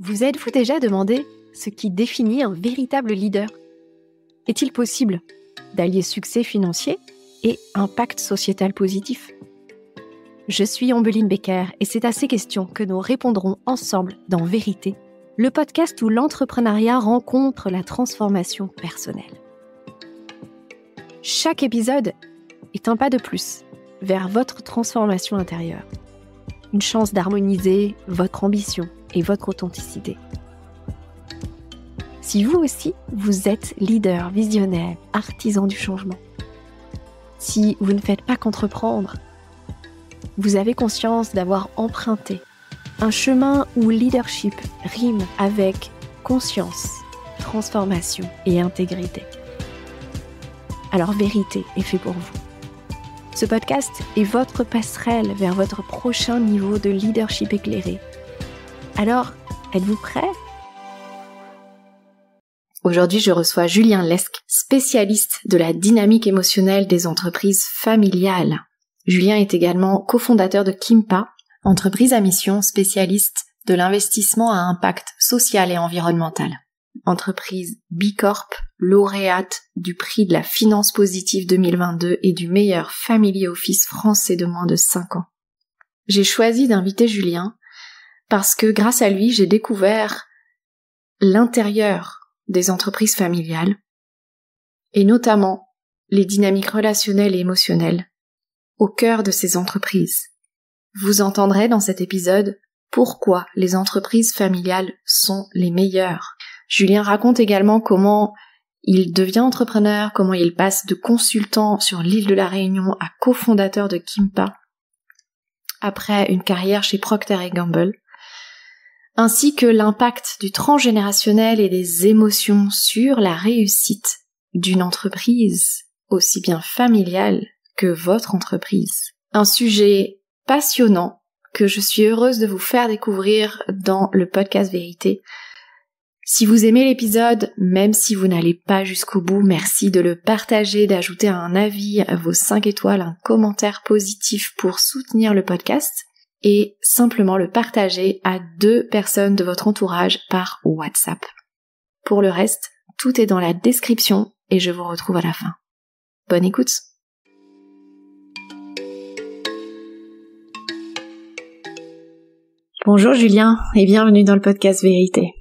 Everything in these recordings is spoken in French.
Vous êtes-vous déjà demandé ce qui définit un véritable leader ? Est-il possible d'allier succès financier et impact sociétal positif ? Je suis Ambeline Becker et c'est à ces questions que nous répondrons ensemble dans Vérité, le podcast où l'entrepreneuriat rencontre la transformation personnelle. Chaque épisode est un pas de plus vers votre transformation intérieure. Une chance d'harmoniser votre ambition et votre authenticité. Si vous aussi, vous êtes leader, visionnaire, artisan du changement, si vous ne faites pas qu'entreprendre, vous avez conscience d'avoir emprunté un chemin où leadership rime avec conscience, transformation et intégrité. Alors Vérité est fait pour vous. Ce podcast est votre passerelle vers votre prochain niveau de leadership éclairé. Alors, êtes-vous prêts ? Aujourd'hui, je reçois Julien Lesque, spécialiste de la dynamique émotionnelle des entreprises familiales. Julien est également cofondateur de Kimpa, entreprise à mission spécialiste de l'investissement à impact social et environnemental. Entreprise B Corp, lauréate du prix de la finance positive 2022 et du meilleur family office français de moins de 5 ans. J'ai choisi d'inviter Julien parce que grâce à lui, j'ai découvert l'intérieur des entreprises familiales et notamment les dynamiques relationnelles et émotionnelles au cœur de ces entreprises. Vous entendrez dans cet épisode pourquoi les entreprises familiales sont les meilleures. Julien raconte également comment il devient entrepreneur, comment il passe de consultant sur l'île de la Réunion à cofondateur de Kimpa après une carrière chez Procter & Gamble, ainsi que l'impact du transgénérationnel et des émotions sur la réussite d'une entreprise, aussi bien familiale que votre entreprise. Un sujet passionnant que je suis heureuse de vous faire découvrir dans le podcast Vérité. Si vous aimez l'épisode, même si vous n'allez pas jusqu'au bout, merci de le partager, d'ajouter un avis, vos 5 étoiles, un commentaire positif pour soutenir le podcast et simplement le partager à 2 personnes de votre entourage par WhatsApp. Pour le reste, tout est dans la description et je vous retrouve à la fin. Bonne écoute! Bonjour Julien et bienvenue dans le podcast Vérité.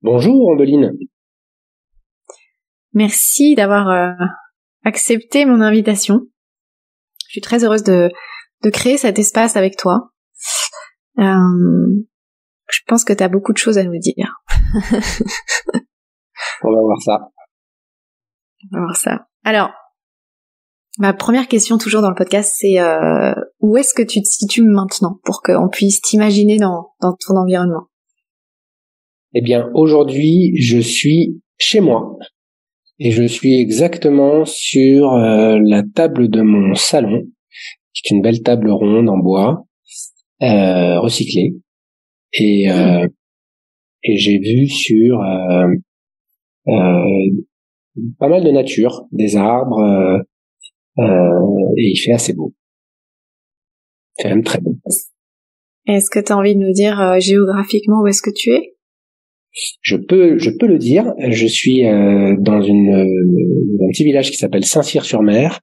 Bonjour Ambeline. Merci d'avoir accepté mon invitation. Je suis très heureuse de créer cet espace avec toi. Je pense que tu as beaucoup de choses à nous dire. On va voir ça. Alors, ma première question toujours dans le podcast, c'est où est-ce que tu te situes maintenant pour qu'on puisse t'imaginer dans ton environnement ? Eh bien, aujourd'hui, je suis chez moi et je suis exactement sur la table de mon salon, qui est une belle table ronde en bois, recyclée, et j'ai vu sur pas mal de nature, des arbres, et il fait assez beau. Il fait même très beau. Est-ce que tu as envie de nous dire géographiquement où est-ce que tu es ? Je peux le dire. Je suis dans un petit village qui s'appelle Saint-Cyr-sur-Mer,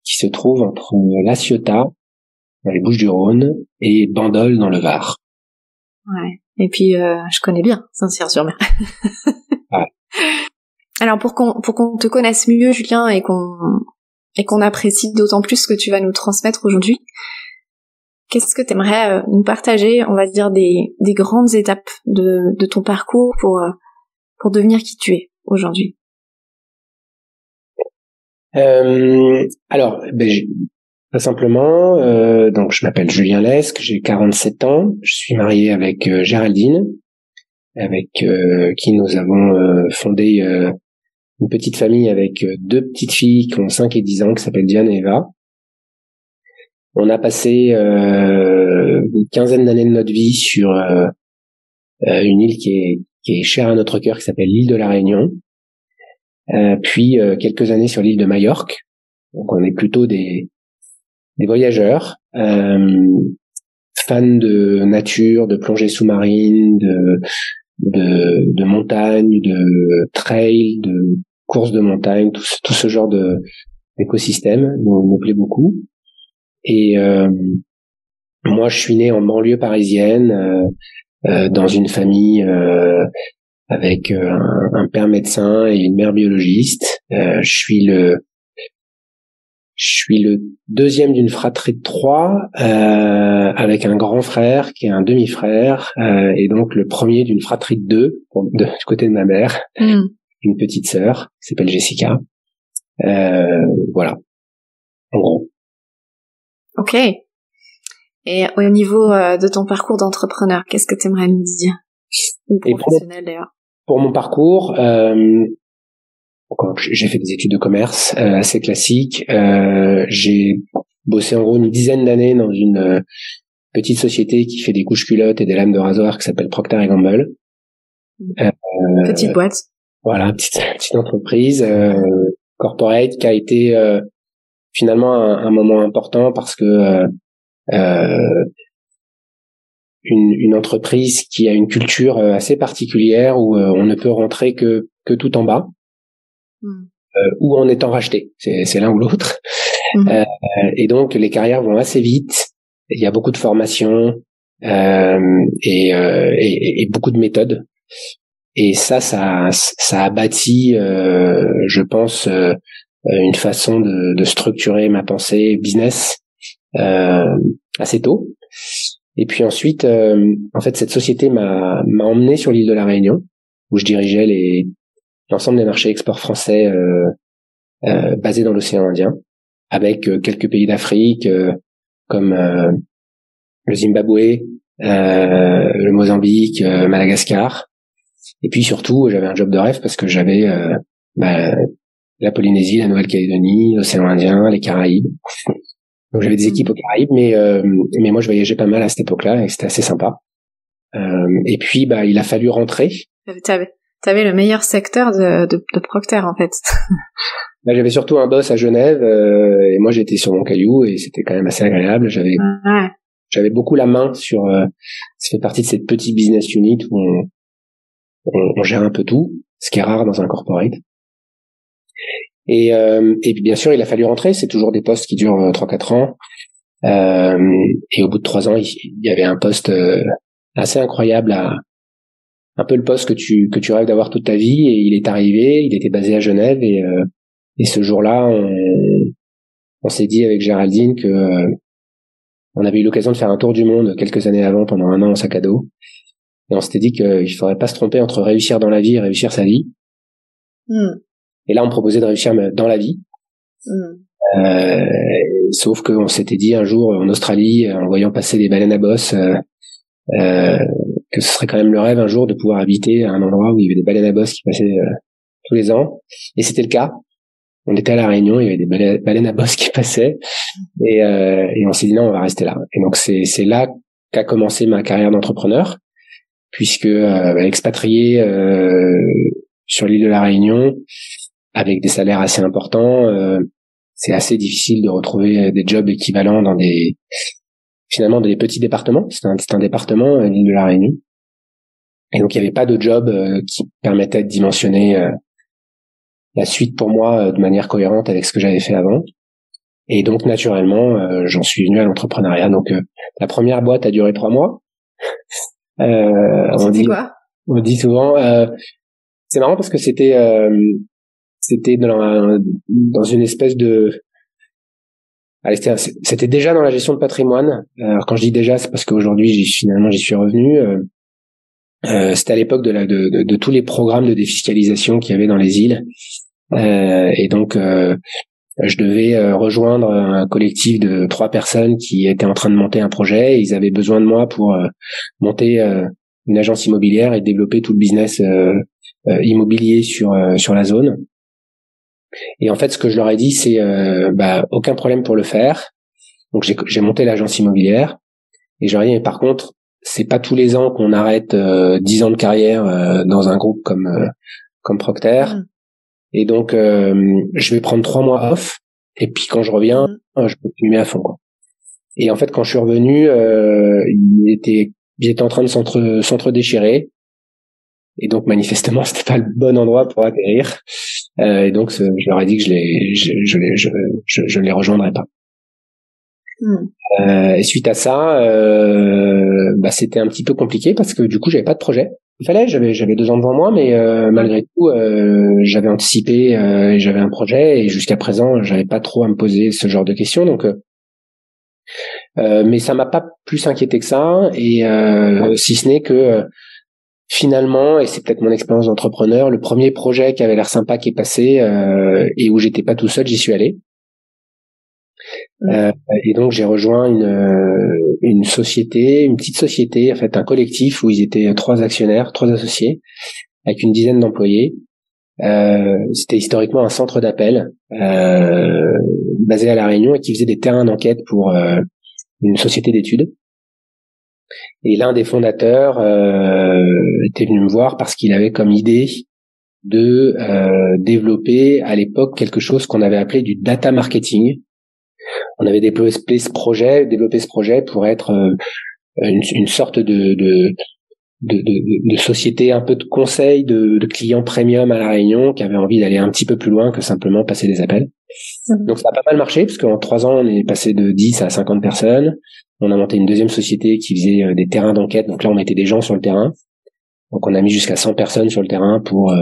qui se trouve entre La Ciotat, dans les Bouches-du-Rhône, et Bandol, dans le Var. Ouais. Et puis, je connais bien Saint-Cyr-sur-Mer. Ouais. Alors, pour qu'on te connaisse mieux, Julien, et qu'on apprécie d'autant plus ce que tu vas nous transmettre aujourd'hui, qu'est-ce que tu aimerais nous partager, on va dire, des grandes étapes de ton parcours pour devenir qui tu es aujourd'hui ? Alors, très simplement, donc je m'appelle Julien Lesque, j'ai 47 ans, je suis marié avec Géraldine, avec qui nous avons fondé une petite famille avec 2 petites filles qui ont 5 et 10 ans, qui s'appellent Diane et Eva. On a passé une quinzaine d'années de notre vie sur une île qui est chère à notre cœur, qui s'appelle l'île de la Réunion. Puis quelques années sur l'île de Majorque. Donc on est plutôt des voyageurs. fan de nature, de plongée sous-marine, de montagne, de trail, de course de montagne, tout ce genre d'écosystème nous plaît beaucoup. Et moi, je suis né en banlieue parisienne, dans une famille avec un père médecin et une mère biologiste. Je suis le deuxième d'une fratrie de 3, avec un grand frère qui est un demi-frère, et donc le premier d'une fratrie de 2 du côté de ma mère, une petite sœur qui s'appelle Jessica. Voilà, en gros. Ok. Et au niveau de ton parcours d'entrepreneur, qu'est-ce que tu aimerais nous dire? Ou professionnel d'ailleurs. Pour mon parcours, j'ai fait des études de commerce assez classiques. J'ai bossé en gros une dizaine d'années dans une petite société qui fait des couches-culottes et des lames de rasoir qui s'appelle Procter & Gamble. Petite boîte. Voilà, petite entreprise corporate qui a été finalement un moment important parce que une entreprise qui a une culture assez particulière où on ne peut rentrer que tout en bas, ou en étant racheté. C'est l'un ou l'autre. Et donc les carrières vont assez vite. Il y a beaucoup de formations et beaucoup de méthodes. Et ça a bâti, je pense, une façon de structurer ma pensée business assez tôt. Et puis ensuite, en fait, cette société m'a emmené sur l'île de la Réunion, où je dirigeais l'ensemble des marchés export français basés dans l'océan Indien, avec quelques pays d'Afrique comme le Zimbabwe, le Mozambique, Madagascar. Et puis surtout, j'avais un job de rêve parce que j'avais la Polynésie, la Nouvelle-Calédonie, l'océan Indien, les Caraïbes. Donc j'avais des équipes aux Caraïbes, mais moi je voyageais pas mal à cette époque-là et c'était assez sympa. Et puis il a fallu rentrer. T'avais le meilleur secteur de Procter en fait. J'avais surtout un boss à Genève et moi j'étais sur mon caillou et c'était quand même assez agréable. J'avais beaucoup la main sur. Ça fait partie de cette petite business unit où on gère un peu tout, ce qui est rare dans un corporate. Et puis bien sûr, il a fallu rentrer. C'est toujours des postes qui durent 3-4 ans. Et au bout de 3 ans, il y avait un poste assez incroyable, un peu le poste que tu rêves d'avoir toute ta vie. Et il est arrivé. Il était basé à Genève. Et ce jour-là, on s'est dit avec Géraldine que on avait eu l'occasion de faire un tour du monde quelques années avant, pendant 1 an en sac à dos. Et on s'était dit qu'il faudrait pas se tromper entre réussir dans la vie et réussir sa vie. Et là, on me proposait de réussir dans la vie. Sauf qu'on s'était dit un jour en Australie, en voyant passer des baleines à bosse, que ce serait quand même le rêve un jour de pouvoir habiter à un endroit où il y avait des baleines à bosse qui passaient tous les ans. Et c'était le cas. On était à La Réunion, il y avait des baleines à bosse qui passaient. Et on s'est dit non, on va rester là. Et donc c'est là qu'a commencé ma carrière d'entrepreneur, puisque expatrié sur l'île de La Réunion, avec des salaires assez importants, c'est assez difficile de retrouver des jobs équivalents dans des petits départements. C'est un département, l'île de la Réunion. Et donc, il n'y avait pas de job qui permettait de dimensionner la suite pour moi de manière cohérente avec ce que j'avais fait avant. Et donc, naturellement, j'en suis venu à l'entrepreneuriat. Donc, la première boîte a duré 3 mois. C'était quoi? On dit souvent... c'est marrant parce que c'était dans une espèce de... Allez, c'était déjà dans la gestion de patrimoine. Alors quand je dis déjà, c'est parce qu'aujourd'hui j'y suis revenu. C'était à l'époque de tous les programmes de défiscalisation qu'il y avait dans les îles. Et donc je devais rejoindre un collectif de 3 personnes qui étaient en train de monter un projet. Et ils avaient besoin de moi pour monter une agence immobilière et développer tout le business immobilier sur la zone. Et en fait, ce que je leur ai dit, c'est aucun problème pour le faire. Donc j'ai monté l'agence immobilière et je leur ai dit, mais par contre, c'est pas tous les ans qu'on arrête 10 ans de carrière dans un groupe comme Procter. Et donc je vais prendre 3 mois off et puis quand je reviens, je continue à fond, quoi. Et en fait, quand je suis revenu, ils étaient en train de s'entre-déchirer. Et donc, manifestement, c'était pas le bon endroit pour atterrir. Et donc, je leur ai dit que je ne les rejoindrais pas. Et suite à ça, c'était un petit peu compliqué parce que du coup, j'avais pas de projet. J'avais 2 ans devant moi, mais malgré tout, j'avais anticipé, et j'avais un projet. Et jusqu'à présent, j'avais pas trop à me poser ce genre de questions. Donc, mais ça m'a pas plus inquiété que ça. Et si ce n'est que finalement, et c'est peut-être mon expérience d'entrepreneur, le premier projet qui avait l'air sympa qui est passé et où j'étais pas tout seul, j'y suis allé. Et donc j'ai rejoint une société, une petite société, en fait un collectif où ils étaient 3 actionnaires, 3 associés, avec une dizaine d'employés. C'était historiquement un centre d'appel basé à La Réunion et qui faisait des terrains d'enquête pour une société d'études. Et l'un des fondateurs était venu me voir parce qu'il avait comme idée de développer à l'époque quelque chose qu'on avait appelé du data marketing. On avait développé ce projet pour être une sorte de société un peu de conseil de clients premium à La Réunion qui avait envie d'aller un petit peu plus loin que simplement passer des appels. Donc ça a pas mal marché parce qu'en 3 ans on est passé de 10 à 50 personnes. On a monté une deuxième société qui faisait des terrains d'enquête. Donc là on mettait des gens sur le terrain. Donc on a mis jusqu'à 100 personnes sur le terrain pour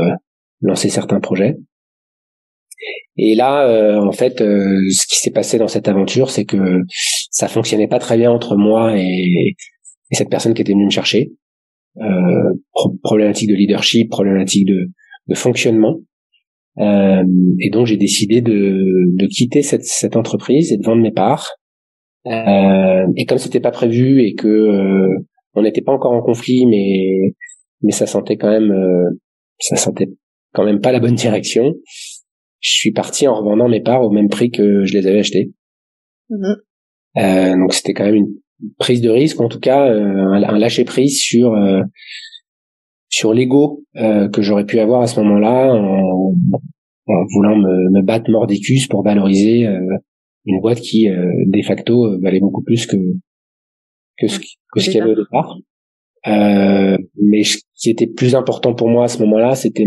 lancer certains projets. Et là, en fait, ce qui s'est passé dans cette aventure, c'est que ça fonctionnait pas très bien entre moi et cette personne qui était venue me chercher. Problématique de leadership, problématique de fonctionnement. Et donc j'ai décidé de quitter cette entreprise et de vendre mes parts. Et comme c'était pas prévu et que on n'était pas encore en conflit, mais ça sentait quand même pas la bonne direction. Je suis parti en revendant mes parts au même prix que je les avais achetées. Donc c'était quand même une prise de risque, en tout cas un lâcher prise sur l'ego que j'aurais pu avoir à ce moment-là en voulant me battre mordicus pour valoriser une boîte qui de facto valait beaucoup plus que ce qu'il y avait au départ. Mais ce qui était plus important pour moi à ce moment-là, c'était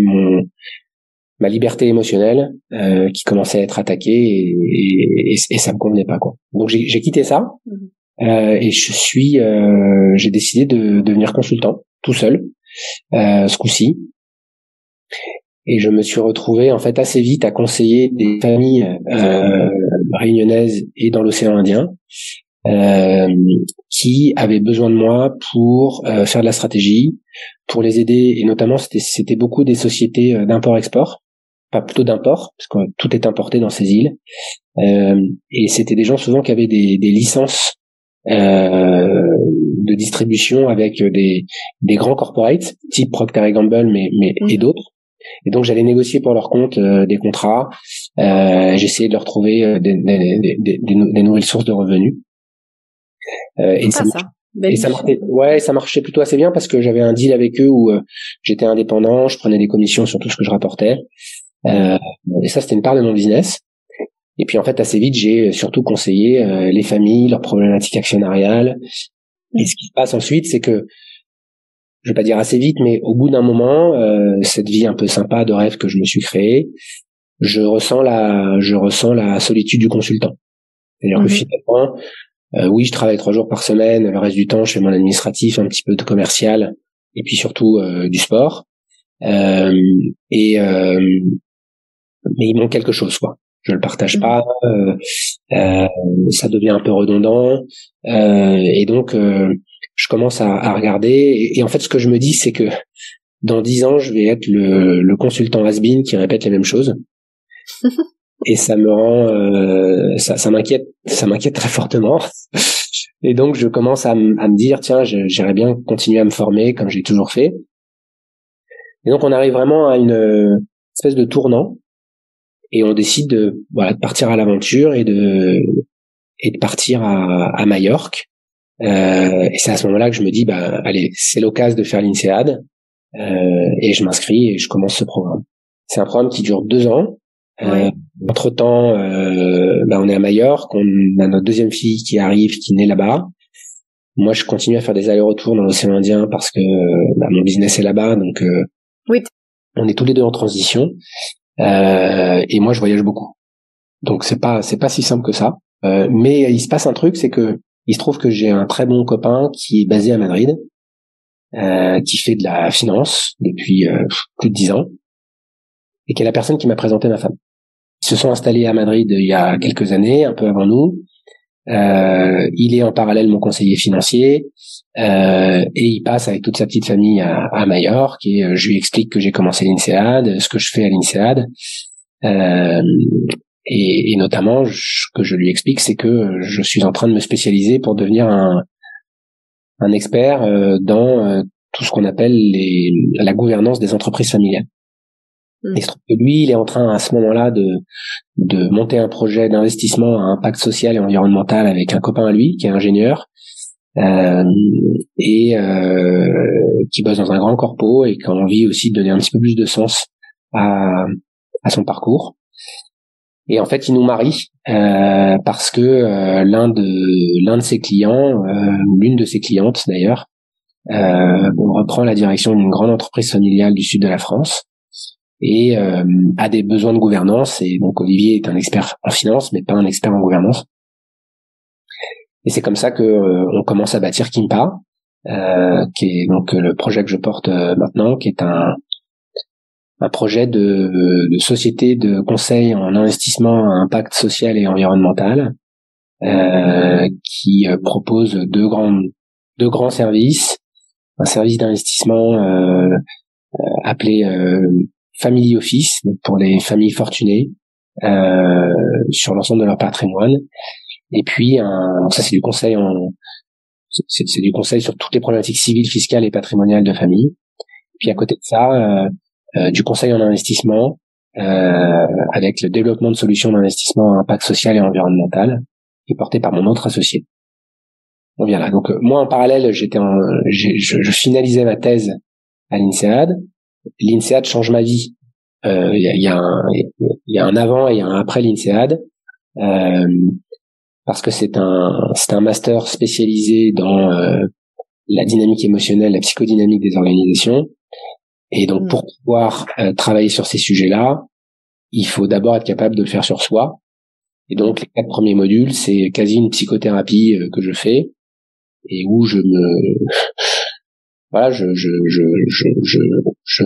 ma liberté émotionnelle qui commençait à être attaquée et ça me convenait pas, quoi. Donc j'ai quitté ça et j'ai décidé de devenir consultant tout seul ce coup-ci. Et je me suis retrouvé en fait assez vite à conseiller des familles réunionnaises et dans l'océan Indien qui avaient besoin de moi pour faire de la stratégie, pour les aider, et notamment c'était beaucoup des sociétés d'import-export, pas plutôt d'import, parce que tout est importé dans ces îles, et c'était des gens souvent qui avaient des licences de distribution avec des grands corporates type Procter & Gamble mais et d'autres. Et donc j'allais négocier pour leur compte des contrats, j'essayais de leur trouver des nouvelles sources de revenus. Et ça marchait plutôt assez bien parce que j'avais un deal avec eux où j'étais indépendant, je prenais des commissions sur tout ce que je rapportais. Et ça c'était une part de mon business. Et puis en fait assez vite j'ai surtout conseillé les familles, leurs problématiques actionnariales. Et ce qui se passe ensuite, c'est que je vais pas dire assez vite, mais au bout d'un moment, cette vie un peu sympa de rêve que je me suis créée, je ressens la solitude du consultant. C'est-à-dire que finalement, oui, je travaille 3 jours par semaine, le reste du temps, je fais mon administratif, un petit peu de commercial, et puis surtout du sport. Mais il manque quelque chose, quoi. Je le partage pas, ça devient un peu redondant, et donc je commence à regarder, et en fait ce que je me dis c'est que dans 10 ans je vais être le consultant has-been qui répète les mêmes choses, et ça me rend ça m'inquiète très fortement. Et donc je commence à me dire tiens, j'aimerais bien continuer à me former comme j'ai toujours fait. Et donc on arrive vraiment à une espèce de tournant. Et on décide de partir à l'aventure et de partir à Majorque. Et c'est à ce moment-là que je me dis, allez, c'est l'occasion de faire l'INSEAD. Et je m'inscris et je commence ce programme. C'est un programme qui dure 2 ans, Ouais. Entre-temps, on est à Majorque, on a notre deuxième fille qui arrive, qui naît là-bas. Moi, je continue à faire des allers-retours dans l'océan Indien parce que mon business est là-bas, donc Oui. on est tous les deux en transition. Et moi, je voyage beaucoup. Donc c'est pas si simple que ça. Mais il se passe un truc, c'est que il se trouve que j'ai un très bon copain qui est basé à Madrid, qui fait de la finance depuis plus de 10 ans, et qui est la personne qui m'a présenté ma femme. Ils se sont installés à Madrid il y a quelques années, un peu avant nous. Il est en parallèle mon conseiller financier, et il passe avec toute sa petite famille à Majorque, et je lui explique que j'ai commencé l'INSEAD, ce que je fais à l'INSEAD, et notamment ce que je lui explique, c'est que je suis en train de me spécialiser pour devenir un expert dans tout ce qu'on appelle la gouvernance des entreprises familiales. Et il se trouve que lui, il est en train à ce moment-là de monter un projet d'investissement à impact social et environnemental avec un copain à lui qui est ingénieur et qui bosse dans un grand corpo et qui a envie aussi de donner un petit peu plus de sens à son parcours. Et en fait, il nous marie parce que l'un de ses clients, l'une de ses clientes d'ailleurs, reprend la direction d'une grande entreprise familiale du sud de la France et a des besoins de gouvernance. Et donc Olivier est un expert en finance, mais pas un expert en gouvernance. Et c'est comme ça que on commence à bâtir Kimpa, qui est donc le projet que je porte maintenant, qui est un projet de société de conseil en investissement à impact social et environnemental, qui propose deux grands services. Un service d'investissement appelé Family Office, pour les familles fortunées, sur l'ensemble de leur patrimoine. Et puis donc ça c'est du conseil c'est du conseil sur toutes les problématiques civiles, fiscales et patrimoniales de famille. Puis à côté de ça, du conseil en investissement, avec le développement de solutions d'investissement à impact social et environnemental, qui est porté par mon autre associé. On vient là. Donc moi en parallèle, je finalisais ma thèse à l'INSEAD. L'INSEAD change ma vie. Il y a un avant et un après l'INSEAD, parce que c'est un master spécialisé dans la dynamique émotionnelle, la psychodynamique des organisations. Et donc pour pouvoir travailler sur ces sujets-là, il faut d'abord être capable de le faire sur soi. Et donc les 4 premiers modules, c'est quasi une psychothérapie que je fais, et où je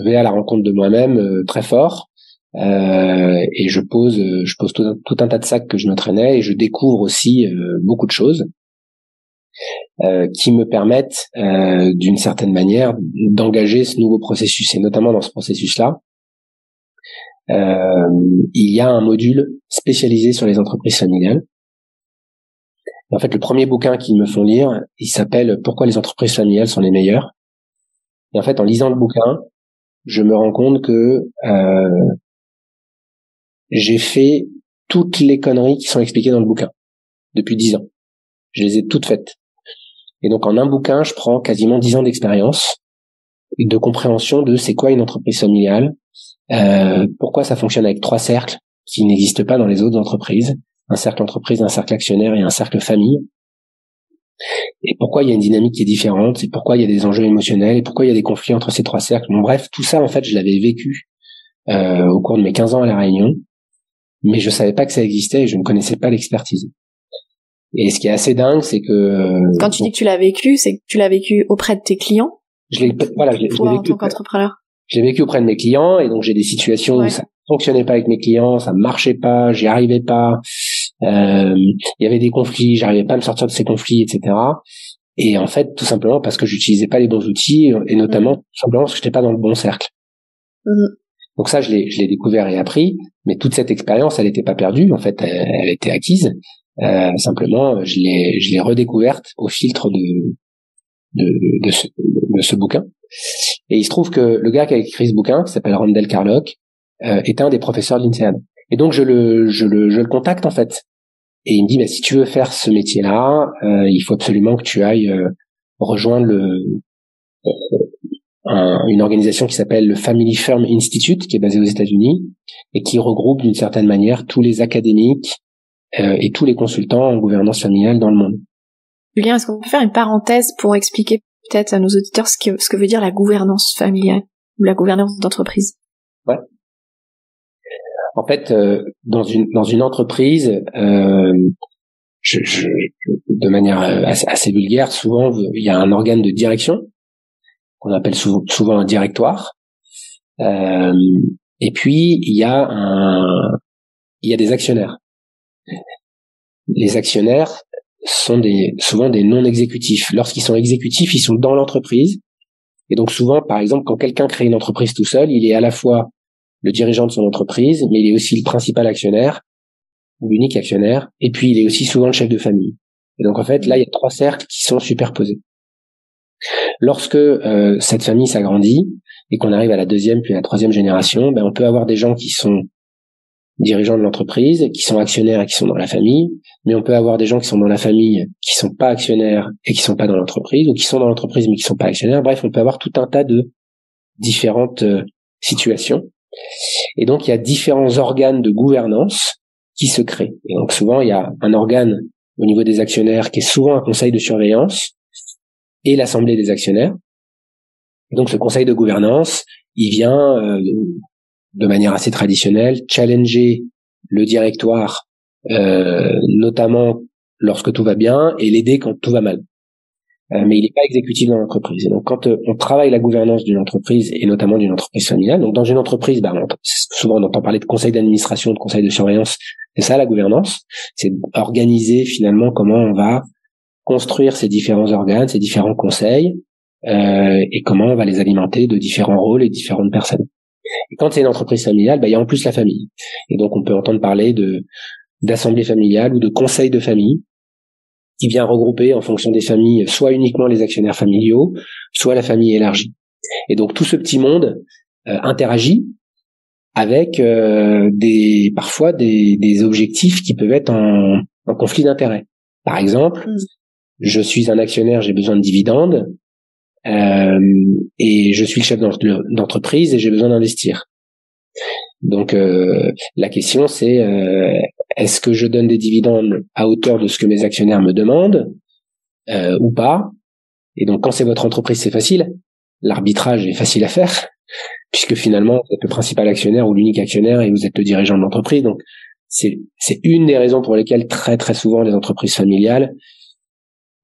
vais à la rencontre de moi-même très fort, et je pose tout un tas de sacs que je me traînais, et je découvre aussi beaucoup de choses qui me permettent d'une certaine manière d'engager ce nouveau processus. Et notamment dans ce processus-là, il y a un module spécialisé sur les entreprises familiales. Et en fait, le premier bouquin qu'ils me font lire, il s'appelle « Pourquoi les entreprises familiales sont les meilleures ». Et en fait, en lisant le bouquin, je me rends compte que j'ai fait toutes les conneries qui sont expliquées dans le bouquin depuis 10 ans. Je les ai toutes faites. Et donc, en un bouquin, je prends quasiment 10 ans d'expérience et de compréhension de c'est quoi une entreprise familiale, pourquoi ça fonctionne avec 3 cercles qui n'existent pas dans les autres entreprises, un cercle entreprise, un cercle actionnaire et un cercle famille, et pourquoi il y a une dynamique qui est différente, et pourquoi il y a des enjeux émotionnels, et pourquoi il y a des conflits entre ces 3 cercles. Bon, bref, tout ça, en fait, je l'avais vécu au cours de mes 15 ans à La Réunion, mais je savais pas que ça existait et je ne connaissais pas l'expertise. Et ce qui est assez dingue, c'est que... Quand tu dis que tu l'as vécu, c'est que tu l'as vécu auprès de tes clients? Je l'ai vécu en tant qu'entrepreneur. Je l'ai vécu auprès de mes clients, et donc j'ai des situations où ça fonctionnait pas avec mes clients, ça marchait pas, j'y arrivais pas, il y avait des conflits, j'arrivais pas à me sortir de ces conflits, etc. Et en fait, tout simplement parce que j'utilisais pas les bons outils, et notamment tout simplement parce que j'étais pas dans le bon cercle. Donc ça, je l'ai découvert et appris, mais toute cette expérience, elle était pas perdue, en fait, elle était acquise. Simplement, je l'ai redécouverte au filtre de ce bouquin. Et il se trouve que le gars qui a écrit ce bouquin, qui s'appelle Randall Carlock, est un des professeurs de l'INSEAD. Et donc je le contacte en fait. Et il me dit, bah, si tu veux faire ce métier-là, il faut absolument que tu ailles rejoindre une organisation qui s'appelle le Family Firm Institute, qui est basée aux États-Unis et qui regroupe d'une certaine manière tous les académiques et tous les consultants en gouvernance familiale dans le monde. Julien, est-ce qu'on peut faire une parenthèse pour expliquer peut-être à nos auditeurs ce que veut dire la gouvernance familiale ou la gouvernance d'entreprise? Ouais. En fait, dans une entreprise, de manière assez vulgaire, souvent il y a un organe de direction qu'on appelle souvent un directoire, et puis il y a des actionnaires. Les actionnaires sont souvent des non exécutifs. Lorsqu'ils sont exécutifs, ils sont dans l'entreprise, et donc souvent, par exemple, quand quelqu'un crée une entreprise tout seul, il est à la fois le dirigeant de son entreprise, mais il est aussi le principal actionnaire ou l'unique actionnaire, et puis il est aussi souvent le chef de famille. Et donc en fait, là, il y a 3 cercles qui sont superposés. Lorsque cette famille s'agrandit et qu'on arrive à la 2e puis à la 3e génération, on peut avoir des gens qui sont dirigeants de l'entreprise, qui sont actionnaires et qui sont dans la famille, mais on peut avoir des gens qui sont dans la famille, qui sont pas actionnaires et qui sont pas dans l'entreprise, ou qui sont dans l'entreprise mais qui sont pas actionnaires. Bref, on peut avoir tout un tas de différentes situations. Et donc, il y a différents organes de gouvernance qui se créent. Et donc, souvent, il y a un organe au niveau des actionnaires qui est souvent un conseil de surveillance et l'assemblée des actionnaires. Et donc, ce conseil de gouvernance, il vient de manière assez traditionnelle challenger le directoire, notamment lorsque tout va bien, et l'aider quand tout va mal. Mais il n'est pas exécutif dans l'entreprise. Et donc, quand on travaille la gouvernance d'une entreprise, et notamment d'une entreprise familiale, donc dans une entreprise, souvent on entend parler de conseil d'administration, de conseil de surveillance. C'est ça la gouvernance, c'est organiser finalement comment on va construire ces différents organes, ces différents conseils, et comment on va les alimenter de différents rôles et différentes personnes. Et quand c'est une entreprise familiale, il y a en plus la famille. Et donc on peut entendre parler d'assemblée familiale ou de conseil de famille, qui vient regrouper en fonction des familles, soit uniquement les actionnaires familiaux, soit la famille élargie. Et donc tout ce petit monde interagit avec parfois des objectifs qui peuvent être en conflit d'intérêts. Par exemple, je suis un actionnaire, j'ai besoin de dividendes, et je suis le chef d'entreprise et j'ai besoin d'investir. Donc la question c'est est-ce que je donne des dividendes à hauteur de ce que mes actionnaires me demandent ou pas? Et donc quand c'est votre entreprise, c'est facile. L'arbitrage est facile à faire puisque finalement vous êtes le principal actionnaire ou l'unique actionnaire et vous êtes le dirigeant de l'entreprise. Donc c'est une des raisons pour lesquelles très très souvent les entreprises familiales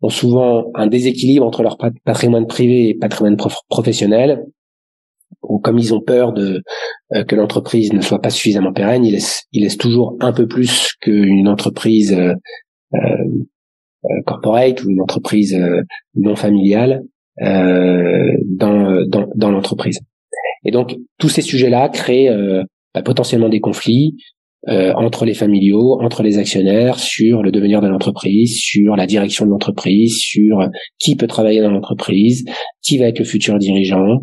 ont souvent un déséquilibre entre leur patrimoine privé et patrimoine professionnel, ou comme ils ont peur que l'entreprise ne soit pas suffisamment pérenne, ils laissent toujours un peu plus qu'une entreprise corporate ou une entreprise non familiale dans l'entreprise. Et donc tous ces sujets-là créent potentiellement des conflits entre les familiaux, entre les actionnaires, sur le devenir de l'entreprise, sur la direction de l'entreprise, sur qui peut travailler dans l'entreprise, qui va être le futur dirigeant.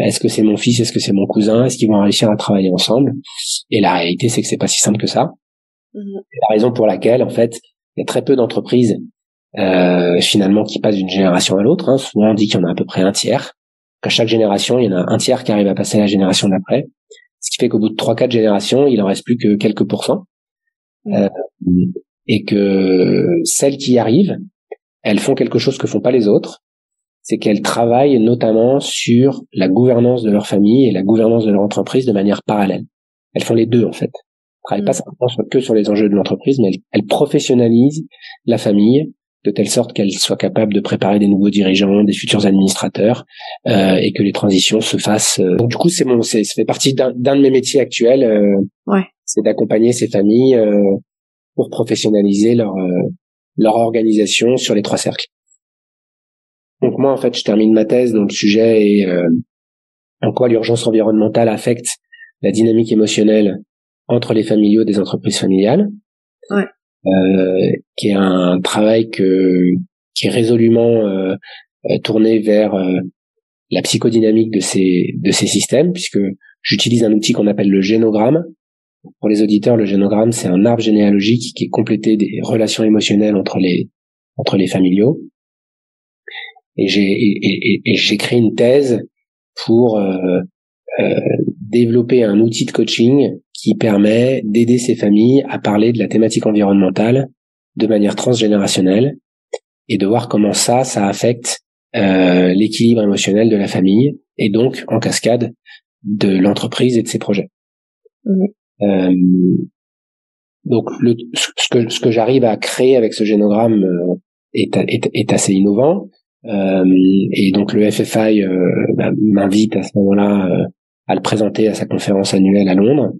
Est-ce que c'est mon fils, est-ce que c'est mon cousin, est-ce qu'ils vont réussir à travailler ensemble? Et la réalité, c'est que c'est pas si simple que ça. C'est la raison pour laquelle, en fait, il y a très peu d'entreprises finalement qui passent d'une génération à l'autre. Souvent, on dit qu'il y en a à peu près un tiers. Qu'à chaque génération, il y en a un tiers qui arrive à passer à la génération d'après. Ce qui fait qu'au bout de 3-4 générations, il en reste plus que quelques pourcents. Et que celles qui y arrivent, elles font quelque chose que font pas les autres. C'est qu'elles travaillent notamment sur la gouvernance de leur famille et la gouvernance de leur entreprise de manière parallèle. Elles font les deux, en fait. Elles travaillent pas simplement que sur les enjeux de l'entreprise, mais elles professionnalisent la famille de telle sorte qu'elles soient capables de préparer des nouveaux dirigeants, des futurs administrateurs, et que les transitions se fassent. Donc du coup, ça fait partie d'un de mes métiers actuels. C'est d'accompagner ces familles pour professionnaliser leur organisation sur les 3 cercles. Donc moi, en fait, je termine ma thèse dont le sujet est en quoi l'urgence environnementale affecte la dynamique émotionnelle entre les familiaux des entreprises familiales. Qui est un travail qui est résolument tourné vers la psychodynamique de ces systèmes, puisque j'utilise un outil qu'on appelle le génogramme. Pour les auditeurs, le génogramme, c'est un arbre généalogique qui est complété des relations émotionnelles entre les familiaux. Et j'ai écrit une thèse pour développer un outil de coaching qui permet d'aider ces familles à parler de la thématique environnementale de manière transgénérationnelle et de voir comment ça affecte l'équilibre émotionnel de la famille et donc en cascade de l'entreprise et de ses projets. Donc ce que j'arrive à créer avec ce génogramme est assez innovant, et donc le FFI m'invite à ce moment-là à le présenter à sa conférence annuelle à Londres.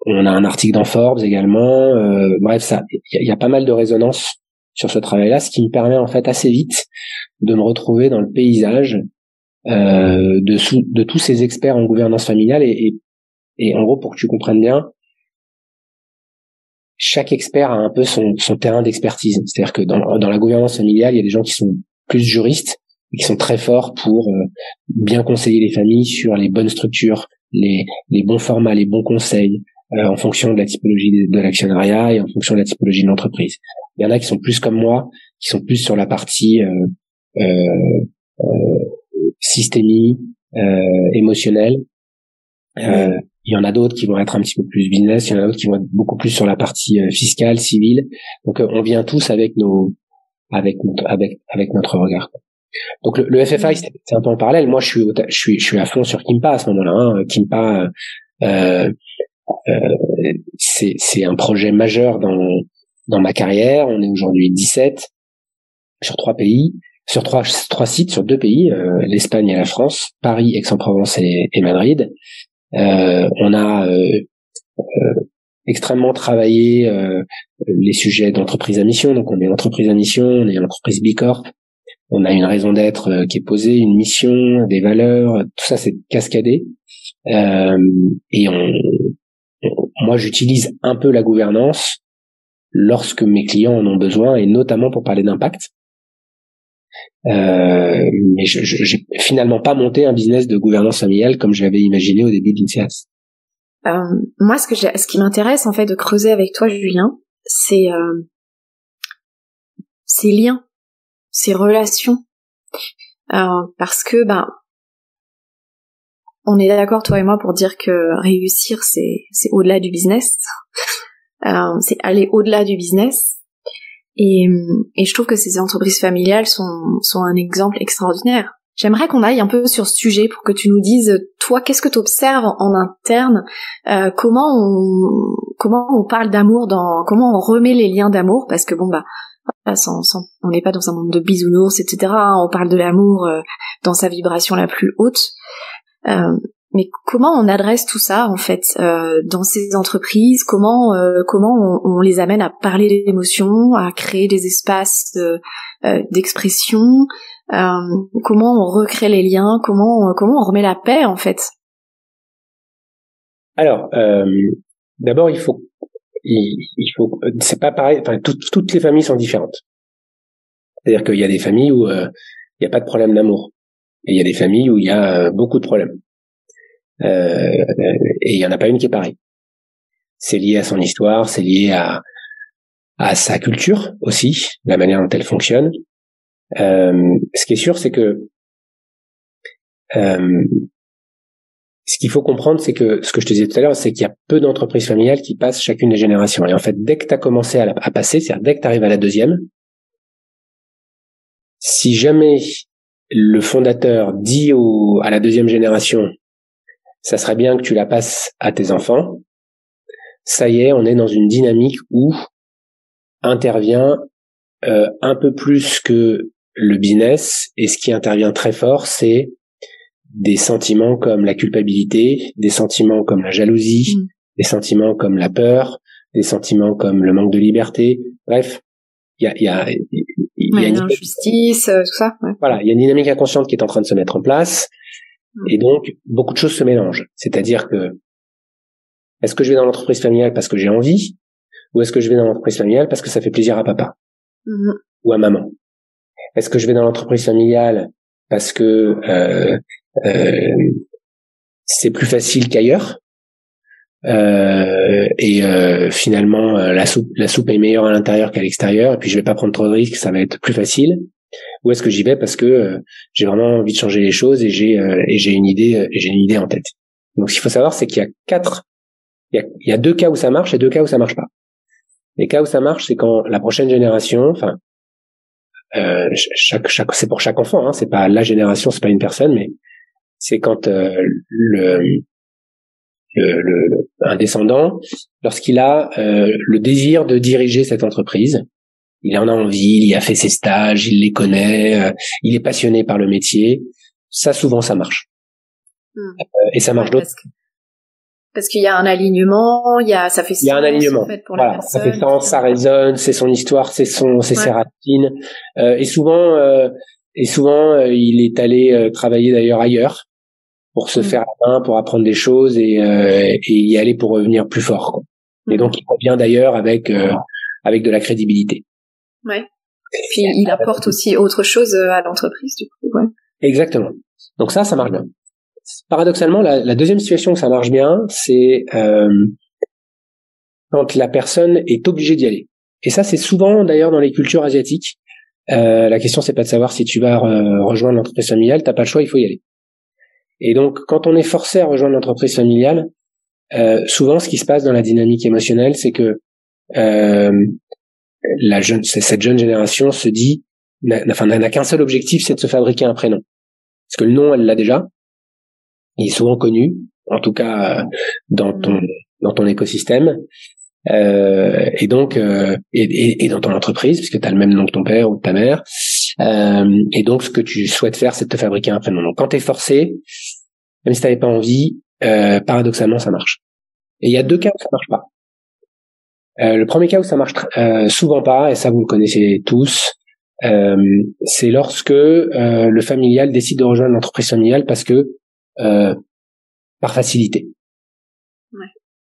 On a un article dans Forbes également. Bref, il y a pas mal de résonance sur ce travail-là, ce qui me permet en fait assez vite de me retrouver dans le paysage de tous ces experts en gouvernance familiale et en gros, pour que tu comprennes bien, chaque expert a un peu son terrain d'expertise. C'est-à-dire que dans la gouvernance familiale, il y a des gens qui sont plus juristes et qui sont très forts pour bien conseiller les familles sur les bonnes structures, les bons formats, les bons conseils, en fonction de la typologie de l'actionnariat et en fonction de la typologie de l'entreprise. Il y en a qui sont plus comme moi, qui sont plus sur la partie systémie, émotionnelle. Il y en a d'autres qui vont être un petit peu plus business, il y en a d'autres qui vont être beaucoup plus sur la partie fiscale, civile. Donc on vient tous avec notre regard. Donc le FFI c'est un peu en parallèle. Moi je suis à fond sur Kimpa à ce moment-là. Kimpa c'est un projet majeur dans ma carrière. On est aujourd'hui 17 sur 3 pays, sur 3 sites, sur 2 pays, l'Espagne et la France, Paris, Aix-en-Provence et Madrid. On a extrêmement travaillé les sujets d'entreprise à mission. Donc on est entreprise à mission, on est entreprise B Corp. On a une raison d'être qui est posée, une mission, des valeurs, tout ça c'est cascadé. Et moi j'utilise un peu la gouvernance lorsque mes clients en ont besoin et notamment pour parler d'impact. Mais j'ai finalement pas monté un business de gouvernance familiale comme je l'avais imaginé au début d'INSEAD. Moi, ce qui m'intéresse en fait de creuser avec toi, Julien, c'est ces liens, ces relations, parce que on est d'accord toi et moi pour dire que réussir c'est au-delà du business, c'est aller au-delà du business. Et je trouve que ces entreprises familiales sont un exemple extraordinaire. J'aimerais qu'on aille un peu sur ce sujet pour que tu nous dises, toi, qu'est-ce que tu observes en interne, comment on parle d'amour, comment on remet les liens d'amour, parce que on n'est pas dans un monde de bisounours, etc. On parle de l'amour dans sa vibration la plus haute. Mais comment on adresse tout ça en fait dans ces entreprises? Comment on les amène à parler d'émotions, à créer des espaces d'expression? Comment on recrée les liens? Comment on remet la paix en fait? Alors, d'abord il faut c'est pas pareil. Enfin, toutes les familles sont différentes. C'est-à-dire qu'il y a des familles où il n'y a pas de problème d'amour, et il y a des familles où il y a beaucoup de problèmes. Et il y en a pas une qui est pareille. C'est lié à son histoire, c'est lié à sa culture aussi, la manière dont elle fonctionne. Ce qui est sûr, c'est que ce qu'il faut comprendre, c'est que ce que je te disais tout à l'heure, c'est qu'il y a peu d'entreprises familiales qui passent chacune des générations. Et en fait, dès que tu as commencé à passer, c'est-à-dire dès que tu arrives à la deuxième, si jamais le fondateur dit à la deuxième génération ça serait bien que tu la passes à tes enfants, ça y est, on est dans une dynamique où intervient un peu plus que le business, et ce qui intervient très fort, c'est des sentiments comme la culpabilité, des sentiments comme la jalousie, des sentiments comme la peur, des sentiments comme le manque de liberté. Bref, il y a une injustice, tout ça. Ouais. Voilà, il y a une dynamique inconsciente qui est en train de se mettre en place. Et donc, beaucoup de choses se mélangent. C'est-à-dire que, est-ce que je vais dans l'entreprise familiale parce que j'ai envie, ou est-ce que je vais dans l'entreprise familiale parce que ça fait plaisir à papa ou à maman? Est-ce que je vais dans l'entreprise familiale parce que c'est plus facile qu'ailleurs, et finalement la soupe est meilleure à l'intérieur qu'à l'extérieur, et puis je vais pas prendre trop de risques, ça va être plus facile? ou est-ce que j'y vais parce que j'ai vraiment envie de changer les choses et j'ai une idée en tête. Donc, ce qu'il faut savoir, c'est qu'il y a 2 cas où ça marche et 2 cas où ça marche pas. Les cas où ça marche, c'est quand la prochaine génération, enfin, c'est pour chaque enfant, hein, c'est pas la génération, c'est pas une personne, mais c'est quand un descendant, lorsqu'il a le désir de diriger cette entreprise, il en a envie, il y a fait ses stages, il les connaît, il est passionné par le métier, ça souvent ça marche. Et ça marche d'autres. Parce qu'il y a un alignement, ça fait sens. Il y a un alignement. En fait, pour voilà, la personne, ça fait sens, ça résonne, c'est son histoire, c'est ses racines. Et souvent, il est allé travailler d'ailleurs ailleurs pour se faire la main, pour apprendre des choses et y aller pour revenir plus fort, quoi. Et donc, il revient d'ailleurs avec de la crédibilité. Ouais. Puis il apporte aussi autre chose à l'entreprise, du coup. Ouais. Exactement. Donc ça marche bien. Paradoxalement, la deuxième situation où ça marche bien, c'est quand la personne est obligée d'y aller. Et ça, c'est souvent d'ailleurs dans les cultures asiatiques. La question, c'est pas de savoir si tu vas rejoindre l'entreprise familiale, t'as pas le choix, il faut y aller. Et donc, quand on est forcé à rejoindre l'entreprise familiale, souvent, ce qui se passe dans la dynamique émotionnelle, c'est que cette jeune génération se dit, n'a qu'un seul objectif, c'est de se fabriquer un prénom. Parce que le nom, elle l'a déjà. Il est souvent connu, en tout cas dans ton écosystème, et donc et dans ton entreprise, puisque tu as le même nom que ton père ou de ta mère. Et donc, ce que tu souhaites faire, c'est de te fabriquer un prénom. Donc, quand t'es forcé, même si t'avais pas envie, paradoxalement, ça marche. Et il y a 2 cas où ça marche pas. Le premier cas où ça marche souvent pas, et ça vous le connaissez tous, c'est lorsque le familial décide de rejoindre l'entreprise familiale parce que par facilité. Ouais.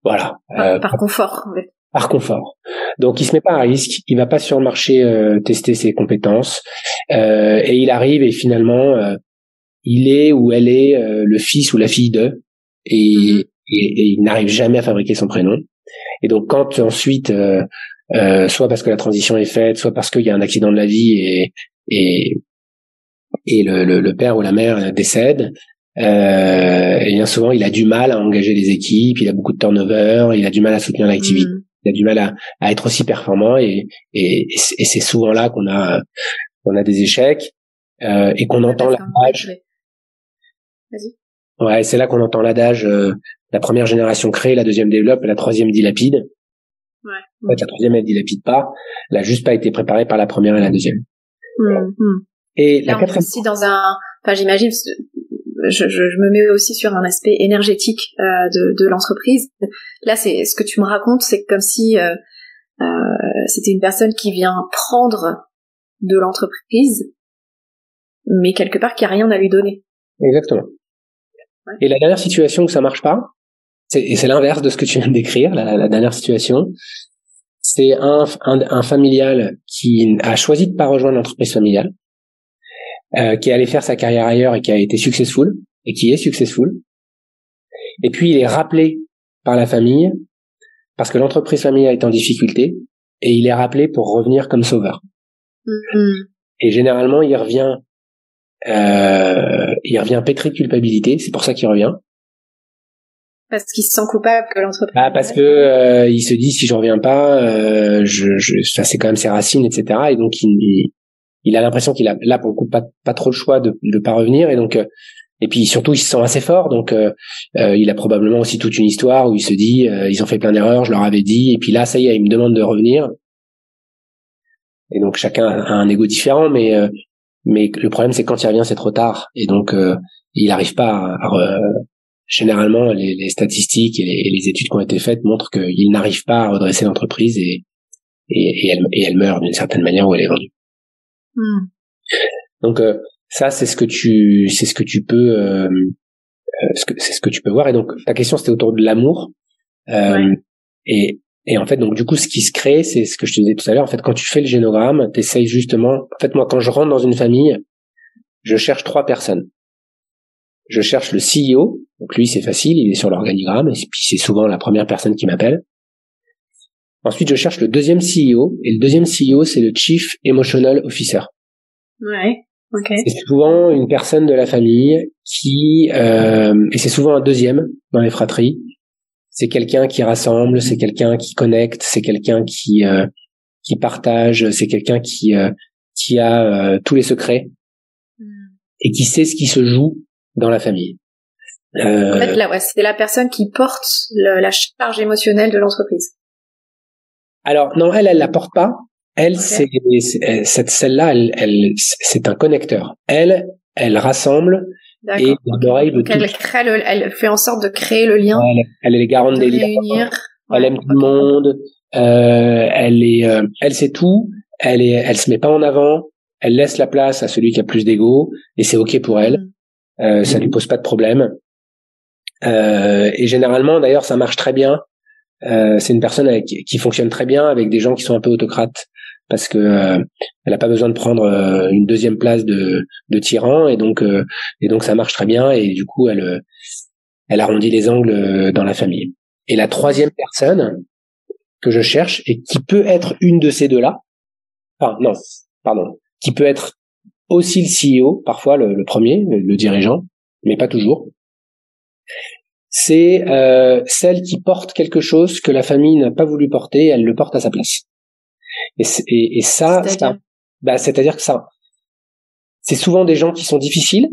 Voilà. Par confort, en fait. Par confort. Donc, il se met pas à risque, il va pas sur le marché tester ses compétences, et il arrive et finalement, il est ou elle est le fils ou la fille de, et il n'arrive jamais à fabriquer son prénom. Et donc, quand ensuite, soit parce que la transition est faite, soit parce qu'il y a un accident de la vie et le père ou la mère décède, et bien souvent, il a du mal à engager les équipes, il a beaucoup de turnover, il a du mal à soutenir l'activité. Il a du mal à être aussi performant et c'est souvent là qu'on a des échecs et qu'on entend l'adage. Vas-y. Ouais, c'est là qu'on entend l'adage la première génération crée, la deuxième développe, la troisième dilapide. Ouais. En fait, la troisième elle dilapide pas, elle a juste pas été préparée par la première et la deuxième. Et là, la quatrième aussi j'imagine, je me mets aussi sur un aspect énergétique de l'entreprise. Là, c'est ce que tu me racontes, c'est comme si c'était une personne qui vient prendre de l'entreprise, mais quelque part qui a rien à lui donner. Exactement. Ouais. Et la dernière situation où ça marche pas, c'est l'inverse de ce que tu viens de décrire. La dernière situation, c'est un familial qui a choisi de pas rejoindre l'entreprise familiale, qui est allé faire sa carrière ailleurs et qui a été successful, et qui est successful. Et puis, il est rappelé par la famille parce que l'entreprise familiale est en difficulté et il est rappelé pour revenir comme sauveur. Et généralement, il revient pétri de culpabilité, c'est pour ça qu'il revient. Parce qu'il se sent coupable que l'entreprise. Parce que il se dit si je reviens pas, ça c'est quand même ses racines, etc. Et donc il a l'impression qu'il a là pour le coup pas trop le choix de pas revenir, et donc et puis surtout il se sent assez fort, donc il a probablement aussi toute une histoire où il se dit ils ont fait plein d'erreurs, je leur avais dit, et puis là ça y est, ils me demandent de revenir. Et donc chacun a un ego différent, mais le problème c'est que quand il revient c'est trop tard, et donc il n'arrive pas généralement les statistiques et les études qui ont été faites montrent qu'il n'arrive pas à redresser l'entreprise et elle meurt d'une certaine manière où elle est vendue. Donc ça c'est ce que tu peux voir. Et donc ta question c'était autour de l'amour, et en fait donc du coup ce qui se crée, c'est ce que je te disais tout à l'heure. En fait, quand tu fais le génogramme, t'essayes justement. En fait, moi quand je rentre dans une famille, je cherche 3 personnes. Je cherche le CEO, donc lui c'est facile, il est sur l'organigramme, et puis c'est souvent la première personne qui m'appelle. Ensuite je cherche le deuxième CEO, et le deuxième CEO c'est le Chief Emotional Officer. Ouais. Ok. C'est souvent une personne de la famille qui, et c'est souvent un deuxième dans les fratries. C'est quelqu'un qui rassemble, c'est quelqu'un qui connecte, c'est quelqu'un qui partage, c'est quelqu'un qui a tous les secrets et qui sait ce qui se joue dans la famille. En fait, là, ouais, c'est la personne qui porte la charge émotionnelle de l'entreprise. Alors non, elle la porte pas. Elle, Okay. celle-là, elle, c'est un connecteur. Elle rassemble et l'oreille de Donc tout. elle fait en sorte de créer le lien. Elle est garante des liens. Réunir. Elle aime tout le monde. Elle sait tout. Elle se met pas en avant. Elle laisse la place à celui qui a plus d'ego et c'est ok pour elle. Ça lui pose pas de problème. Et généralement, d'ailleurs, ça marche très bien. C'est une personne qui fonctionne très bien avec des gens qui sont un peu autocrates parce que elle a pas besoin de prendre une deuxième place de tyran et donc ça marche très bien et du coup elle arrondit les angles dans la famille. Et la troisième personne que je cherche et qui peut être une de ces deux-là, qui peut être aussi le CEO, parfois le premier, le dirigeant, mais pas toujours. C'est celle qui porte quelque chose que la famille n'a pas voulu porter, elle le porte à sa place. Et ça, c'est-à-dire que ça, c'est souvent des gens qui sont difficiles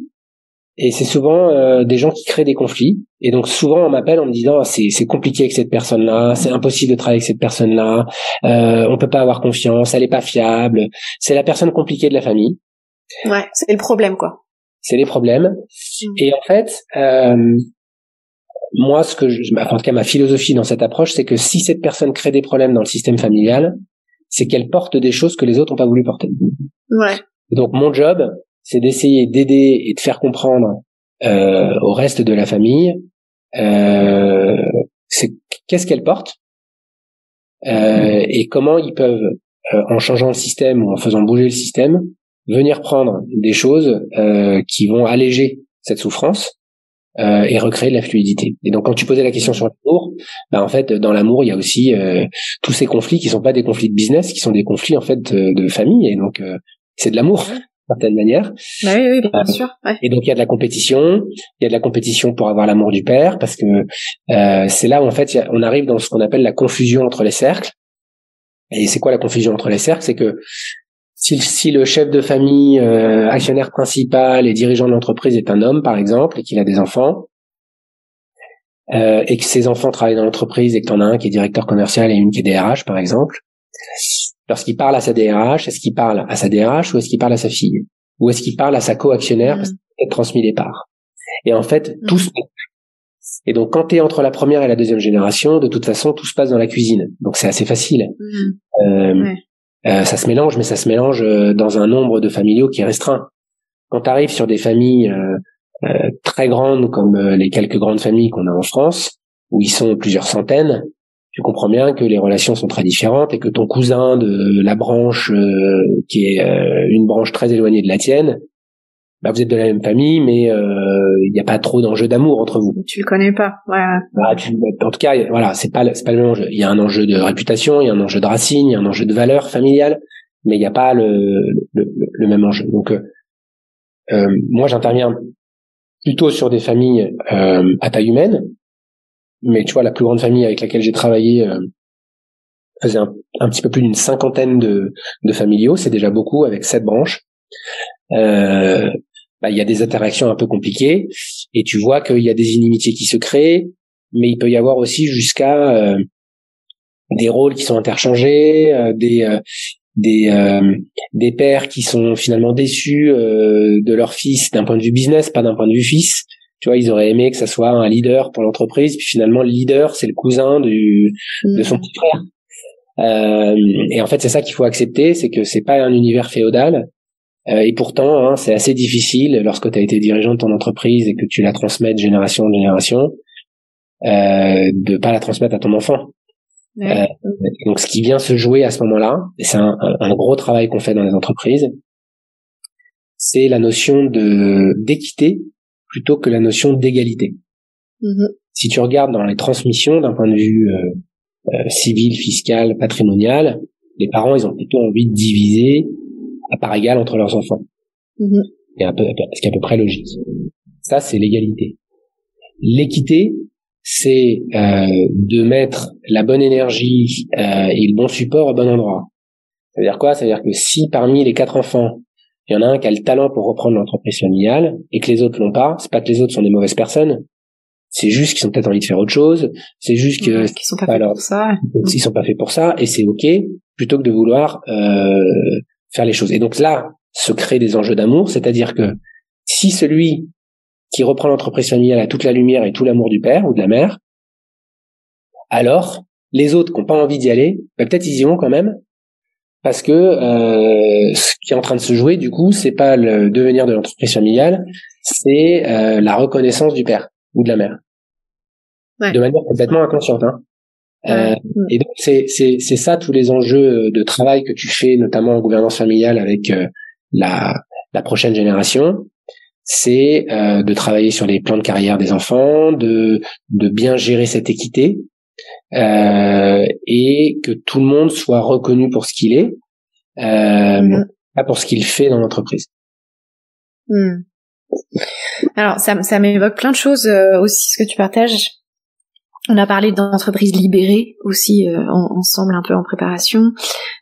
et c'est souvent des gens qui créent des conflits. Et donc souvent on m'appelle en me disant c'est compliqué avec cette personne-là, c'est impossible de travailler avec cette personne-là, on peut pas avoir confiance, elle est pas fiable. C'est la personne compliquée de la famille. Ouais, c'est le problème quoi. C'est les problèmes. Et en fait, moi, en tout cas, ma philosophie dans cette approche, c'est que si cette personne crée des problèmes dans le système familial, c'est qu'elle porte des choses que les autres n'ont pas voulu porter. Ouais. Donc, mon job, c'est d'essayer d'aider et de faire comprendre au reste de la famille c'est qu'est-ce qu'elle porte et comment ils peuvent, en changeant le système ou en faisant bouger le système, venir prendre des choses qui vont alléger cette souffrance et recréer de la fluidité. Et donc quand tu posais la question sur l'amour, en fait dans l'amour il y a aussi tous ces conflits qui sont pas des conflits de business, qui sont des conflits en fait de famille et donc c'est de l'amour d'une certaine manière. Bah oui, bien sûr. Ouais. Et donc il y a de la compétition pour avoir l'amour du père parce que c'est là où en fait on arrive dans ce qu'on appelle la confusion entre les cercles. Et c'est quoi la confusion entre les cercles? C'est que si le chef de famille, actionnaire principal et dirigeant de l'entreprise est un homme, par exemple, et qu'il a des enfants, et que ses enfants travaillent dans l'entreprise et que t'en as un qui est directeur commercial et une qui est DRH, par exemple, lorsqu'il parle à sa DRH, est-ce qu'il parle à sa DRH ou est-ce qu'il parle à sa fille? Ou est-ce qu'il parle à sa co-actionnaire parce qu'il a transmis les parts? Et en fait, tout se mélange. Et donc, quand t'es entre la première et la deuxième génération, de toute façon, tout se passe dans la cuisine. Donc, c'est assez facile. Ça se mélange, mais ça se mélange dans un nombre de familiaux qui est restreint. Quand tu arrives sur des familles très grandes, comme les quelques grandes familles qu'on a en France, où ils sont plusieurs centaines, tu comprends bien que les relations sont très différentes et que ton cousin de la branche qui est une branche très éloignée de la tienne, vous êtes de la même famille, mais il n'y a pas trop d'enjeu d'amour entre vous. Tu le connais pas, ouais. En tout cas, voilà, c'est pas le même enjeu. Il y a un enjeu de réputation, il y a un enjeu de racine, il y a un enjeu de valeur familiale, mais il n'y a pas le même enjeu. Donc, moi, j'interviens plutôt sur des familles à taille humaine, mais tu vois, la plus grande famille avec laquelle j'ai travaillé faisait un petit peu plus d'une cinquantaine de familiaux, c'est déjà beaucoup avec 7 branches. Il y a des interactions un peu compliquées et tu vois qu'il y a des inimitiés qui se créent, mais il peut y avoir aussi jusqu'à des rôles qui sont interchangés, des pères qui sont finalement déçus de leur fils d'un point de vue business, pas d'un point de vue fils. Tu vois, ils auraient aimé que ça soit un leader pour l'entreprise, puis finalement le leader c'est le cousin de son petit frère. Et en fait c'est ça qu'il faut accepter, c'est que c'est pas un univers féodal. Et pourtant, c'est assez difficile lorsque tu as été dirigeant de ton entreprise et que tu la transmets de génération en génération, de pas la transmettre à ton enfant. Ouais. Donc, ce qui vient se jouer à ce moment-là, et c'est un gros travail qu'on fait dans les entreprises, c'est la notion d'équité plutôt que la notion d'égalité. Si tu regardes dans les transmissions d'un point de vue civil, fiscal, patrimonial, les parents, ils ont plutôt envie de diviser à part égale entre leurs enfants. Et ce qui est à peu près logique. Ça, c'est l'égalité. L'équité, c'est de mettre la bonne énergie et le bon support au bon endroit. Ça veut dire quoi? Ça veut dire que si parmi les 4 enfants, il y en a un qui a le talent pour reprendre l'entreprise familiale et que les autres l'ont pas, c'est pas que les autres sont des mauvaises personnes, c'est juste qu'ils ont peut-être envie de faire autre chose, c'est juste que qu'ils sont pas faits pour ça. Ils sont pas faits pour ça et c'est ok, plutôt que de vouloir faire les choses. Et donc là se créent des enjeux d'amour, c'est-à-dire que si celui qui reprend l'entreprise familiale a toute la lumière et tout l'amour du père ou de la mère, alors les autres qui n'ont pas envie d'y aller, peut-être ils y vont quand même, parce que ce qui est en train de se jouer, du coup, c'est pas le devenir de l'entreprise familiale, c'est la reconnaissance du père ou de la mère, de manière complètement inconsciente. Et donc c'est ça tous les enjeux de travail que tu fais, notamment en gouvernance familiale avec la prochaine génération. C'est de travailler sur les plans de carrière des enfants, de bien gérer cette équité. Et que tout le monde soit reconnu pour ce qu'il est, pas pour ce qu'il fait dans l'entreprise. Alors ça m'évoque plein de choses aussi ce que tu partages. On a parlé d'entreprise libérée aussi ensemble un peu en préparation.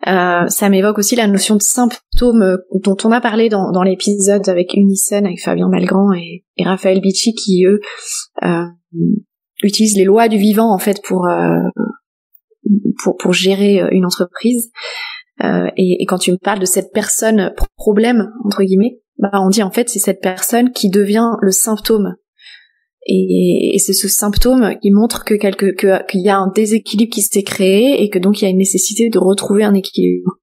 Ça m'évoque aussi la notion de symptômes dont on a parlé dans l'épisode avec Unison, avec Fabien Malgrand et Raphaël Bicci qui eux utilisent les lois du vivant en fait pour gérer une entreprise. Et quand tu me parles de cette personne problème entre guillemets, on dit en fait c'est cette personne qui devient le symptôme. Et c'est ce symptôme qui montre qu'il y a un déséquilibre qui s'est créé et que donc il y a une nécessité de retrouver un équilibre.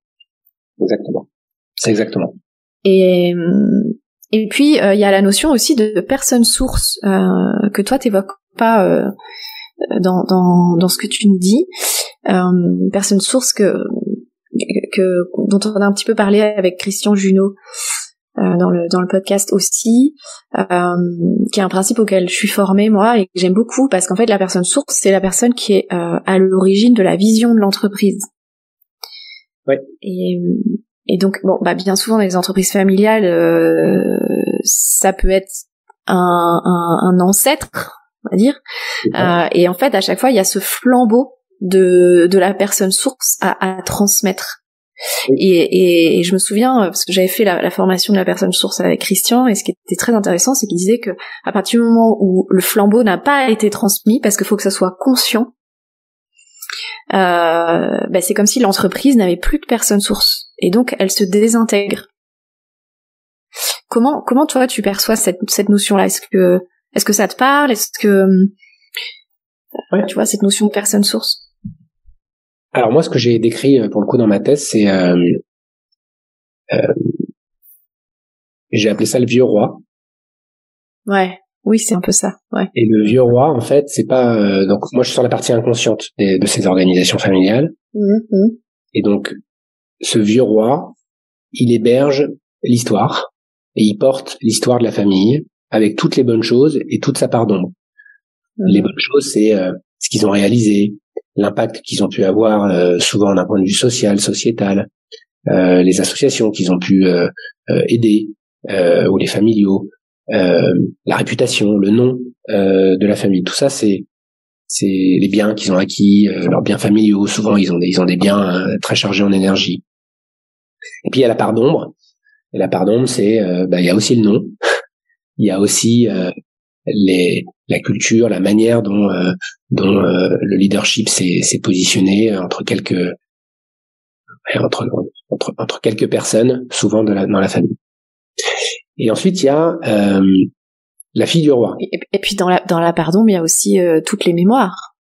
Exactement. C'est exactement. Et puis il y a la notion aussi de personne source que toi t'évoques pas dans ce que tu nous dis, personne source dont on a un petit peu parlé avec Christian Junot dans le podcast aussi, qui est un principe auquel je suis formée moi et que j'aime beaucoup parce qu'en fait la personne source c'est la personne qui est à l'origine de la vision de l'entreprise. Ouais. Et donc bien souvent dans les entreprises familiales ça peut être un ancêtre on va dire. Et en fait, à chaque fois, il y a ce flambeau de la personne source à transmettre. Et je me souviens, parce que j'avais fait la formation de la personne source avec Christian, et ce qui était très intéressant, c'est qu'il disait que à partir du moment où le flambeau n'a pas été transmis, parce qu'il faut que ça soit conscient, c'est comme si l'entreprise n'avait plus de personne source. Et donc, elle se désintègre. Comment toi, tu perçois cette notion-là? Est-ce que ça te parle? Est-ce que tu vois cette notion de personne source? Alors moi, ce que j'ai décrit pour le coup dans ma thèse, c'est j'ai appelé ça le vieux roi. Ouais, oui, c'est un peu ça. Ouais. Et le vieux roi, en fait, c'est pas donc moi je suis sur la partie inconsciente de ces organisations familiales. Et donc ce vieux roi, il héberge l'histoire et il porte l'histoire de la famille avec toutes les bonnes choses et toute sa part d'ombre. Les bonnes choses, c'est ce qu'ils ont réalisé, l'impact qu'ils ont pu avoir souvent d'un point de vue social, sociétal, les associations qu'ils ont pu aider, ou les familiaux, la réputation, le nom de la famille. Tout ça, c'est les biens qu'ils ont acquis, leurs biens familiaux. Souvent, ils ont des biens très chargés en énergie. Et puis il y a la part d'ombre. Et la part d'ombre, c'est il y a aussi le nom. Il y a aussi la culture, la manière dont le leadership s'est positionné entre quelques personnes, souvent dans la famille. Et ensuite il y a la fille du roi. Et puis dans la pardon, il y a aussi toutes les mémoires.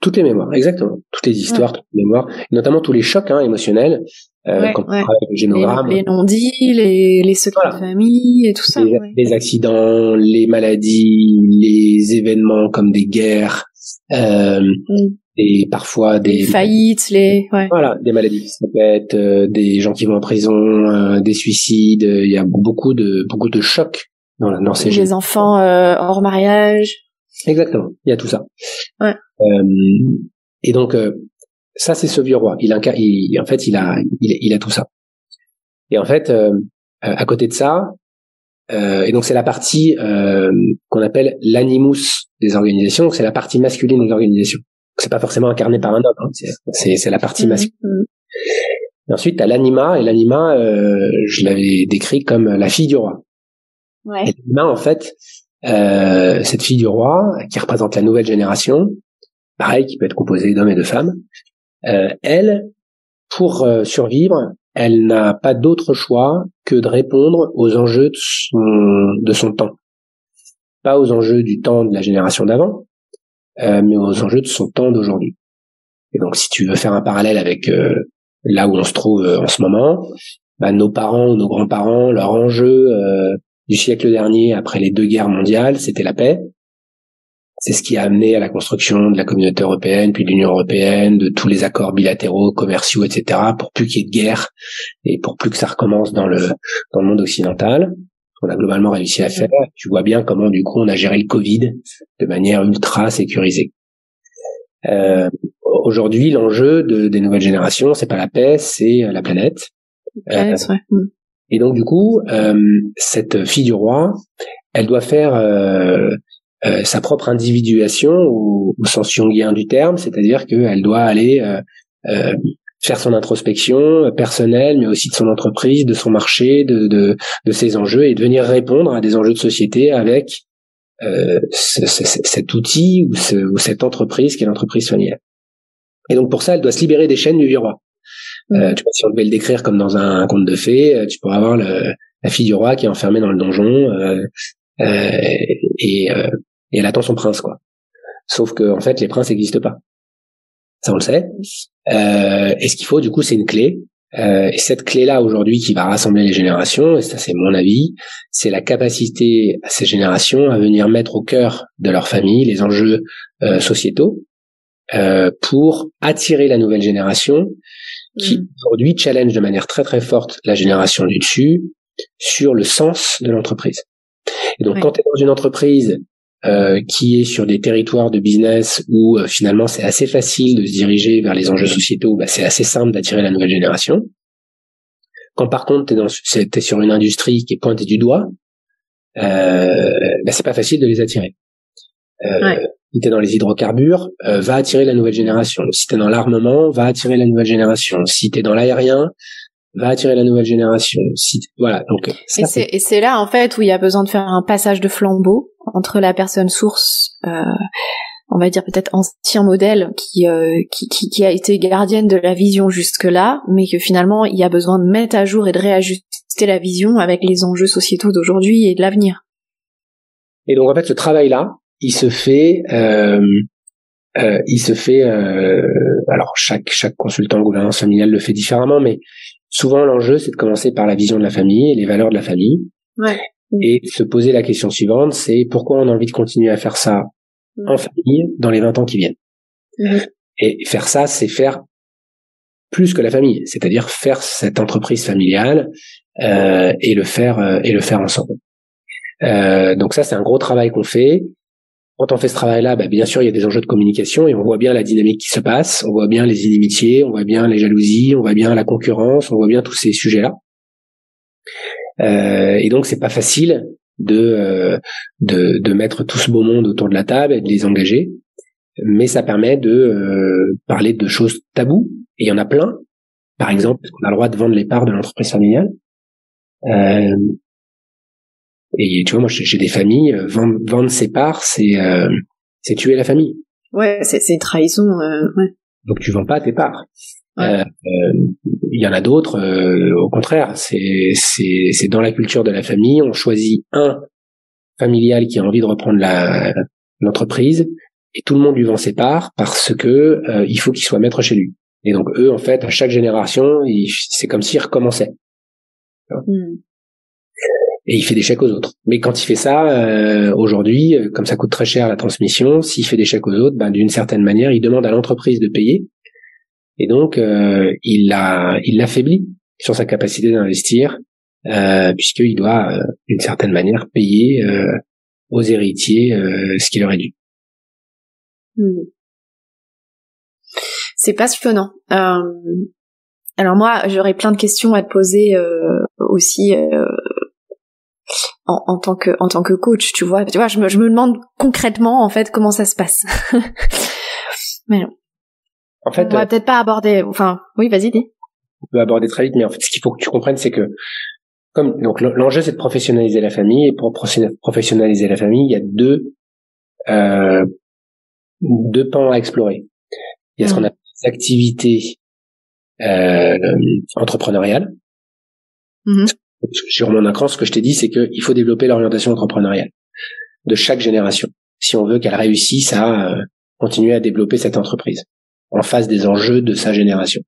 Toutes les mémoires, exactement. Toutes les histoires, toutes les mémoires, et notamment tous les chocs émotionnels. Quand on travaille avec le génogramme, les non-dits, les secrets de famille et tout ça. Les accidents, les maladies, les événements comme des guerres, et parfois des faillites, des maladies qui se répètent, des gens qui vont en prison, des suicides. Il y a beaucoup de chocs dans ces les enfants hors mariage. Exactement, il y a tout ça. Ouais. Et donc ça c'est ce vieux roi. Il a tout ça. Et en fait À côté de ça, et donc c'est la partie qu'on appelle l'animus des organisations, c'est la partie masculine des organisations. C'est pas forcément incarné par un homme, hein, c'est la partie masculine. Et ensuite, t'as l'anima, et l'anima, je l'avais décrit comme la fille du roi. Ouais. Et l'anima, en fait, cette fille du roi, qui représente la nouvelle génération, pareil, qui peut être composée d'hommes et de femmes, elle, pour survivre, elle n'a pas d'autre choix que de répondre aux enjeux de son temps. Pas aux enjeux du temps de la génération d'avant, mais aux enjeux de son temps d'aujourd'hui. Et donc, si tu veux faire un parallèle avec là où on se trouve en ce moment, bah, nos parents ou nos grands-parents, leur enjeu du siècle dernier, après les 2 guerres mondiales, c'était la paix. C'est ce qui a amené à la construction de la communauté européenne, puis de l'Union européenne, de tous les accords bilatéraux, commerciaux, etc., pour plus qu'il y ait de guerre et pour plus que ça recommence dans le monde occidental. On a globalement réussi à faire. Tu vois bien comment, du coup, on a géré le Covid de manière ultra sécurisée. Aujourd'hui, l'enjeu des nouvelles générations, c'est pas la paix, c'est la planète. Ouais. Et donc, du coup, cette fille du roi, elle doit faire sa propre individuation au sens jungien du terme, c'est-à-dire qu'elle doit aller faire son introspection personnelle, mais aussi de son entreprise, de son marché, de ses enjeux, et de venir répondre à des enjeux de société avec cet outil ou cette entreprise qui est l'entreprise familiale. Et donc pour ça, elle doit se libérer des chaînes du vieux roi. Tu vois, si on devait le décrire comme dans un conte de fées, tu pourrais avoir la fille du roi qui est enfermée dans le donjon et elle attend son prince, quoi. Sauf que en fait, les princes n'existent pas. Ça, on le sait. Et ce qu'il faut, du coup, c'est une clé. Et cette clé-là, aujourd'hui, qui va rassembler les générations, et ça, c'est mon avis, c'est la capacité à ces générations à venir mettre au cœur de leur famille les enjeux sociétaux pour attirer la nouvelle génération qui, aujourd'hui, challenge de manière très, très forte la génération du dessus sur le sens de l'entreprise. Et donc, quand tu es dans une entreprise qui est sur des territoires de business où finalement c'est assez facile de se diriger vers les enjeux sociétaux, bah, c'est assez simple d'attirer la nouvelle génération. Quand par contre t'es sur une industrie qui est pointée du doigt, bah, c'est pas facile de les attirer. Si t'es dans les hydrocarbures, va attirer la nouvelle génération. Si t'es dans l'armement, va attirer la nouvelle génération. Si t'es dans l'aérien, va attirer la nouvelle génération. Voilà. Donc ça, et c'est là en fait où il y a besoin de faire un passage de flambeau entre la personne source, on va dire peut-être ancien modèle qui a été gardienne de la vision jusque-là, mais que finalement il y a besoin de mettre à jour et de réajuster la vision avec les enjeux sociétaux d'aujourd'hui et de l'avenir. Et donc en fait ce travail-là, il se fait alors chaque consultant gouvernance familiale le fait différemment, mais souvent l'enjeu c'est de commencer par la vision de la famille et les valeurs de la famille. Ouais. Et se poser la question suivante, c'est pourquoi on a envie de continuer à faire ça en famille dans les 20 ans qui viennent. Et faire ça, c'est faire plus que la famille, c'est-à-dire faire cette entreprise familiale et le faire ensemble. Donc ça, c'est un gros travail qu'on fait. Quand on fait ce travail-là, bah, bien sûr, il y a des enjeux de communication et on voit bien la dynamique qui se passe, on voit bien les inimitiés, on voit bien les jalousies, on voit bien la concurrence, on voit bien tous ces sujets-là. Et donc c'est pas facile de mettre tout ce beau monde autour de la table et de les engager, mais ça permet de parler de choses taboues, et il y en a plein. Par exemple, est-ce qu'on a le droit de vendre les parts de l'entreprise familiale? Et tu vois, moi j'ai des familles, vendre ses parts, c'est tuer la famille. Ouais, c'est trahison. Ouais. Donc tu vends pas tes parts. Il y en a d'autres, au contraire, c'est dans la culture de la famille, on choisit un familial qui a envie de reprendre l'entreprise et tout le monde lui vend ses parts parce que il faut qu'il soit maître chez lui. Et donc eux, en fait, à chaque génération, c'est comme s'ils recommençaient. Et il fait des chèques aux autres. Mais quand il fait ça, aujourd'hui, comme ça coûte très cher la transmission, s'il fait des chèques aux autres, ben d'une certaine manière, il demande à l'entreprise de payer. Et donc, il l'affaiblit sur sa capacité d'investir, puisqu'il doit, d'une certaine manière, payer aux héritiers ce qu'il aurait dû. C'est passionnant. Alors moi, j'aurais plein de questions à te poser aussi en tant que coach, tu vois, je me demande concrètement en fait comment ça se passe. Mais non. En fait, on va peut-être pas aborder. Enfin, oui, vas-y, dis. On peut aborder très vite, mais en fait, ce qu'il faut que tu comprennes, c'est que donc l'enjeu, c'est de professionnaliser la famille, et pour professionnaliser la famille, il y a deux pans à explorer. Il y a ce qu'on appelle les activités entrepreneuriales. Sur mon écran, ce que je t'ai dit, c'est qu'il faut développer l'orientation entrepreneuriale de chaque génération, si on veut qu'elle réussisse à continuer à développer cette entreprise en face des enjeux de sa génération.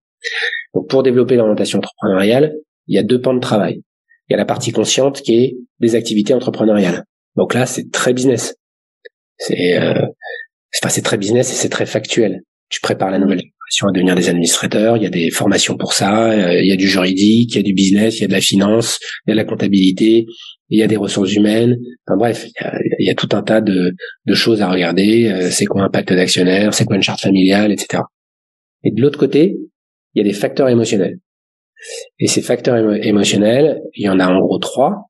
Donc, pour développer l'orientation entrepreneuriale, il y a deux pans de travail. Il y a la partie consciente qui est des activités entrepreneuriales. Donc là, c'est très business. C'est très business et c'est très factuel. Tu prépares la nouvelle génération à devenir des administrateurs, il y a des formations pour ça, il y a du juridique, il y a du business, il y a de la finance, il y a de la comptabilité, il y a des ressources humaines. Enfin bref, il y a tout un tas de choses à regarder. C'est quoi un pacte d'actionnaire, c'est quoi une charte familiale, etc. Et de l'autre côté, il y a des facteurs émotionnels. Et ces facteurs émotionnels, il y en a en gros 3.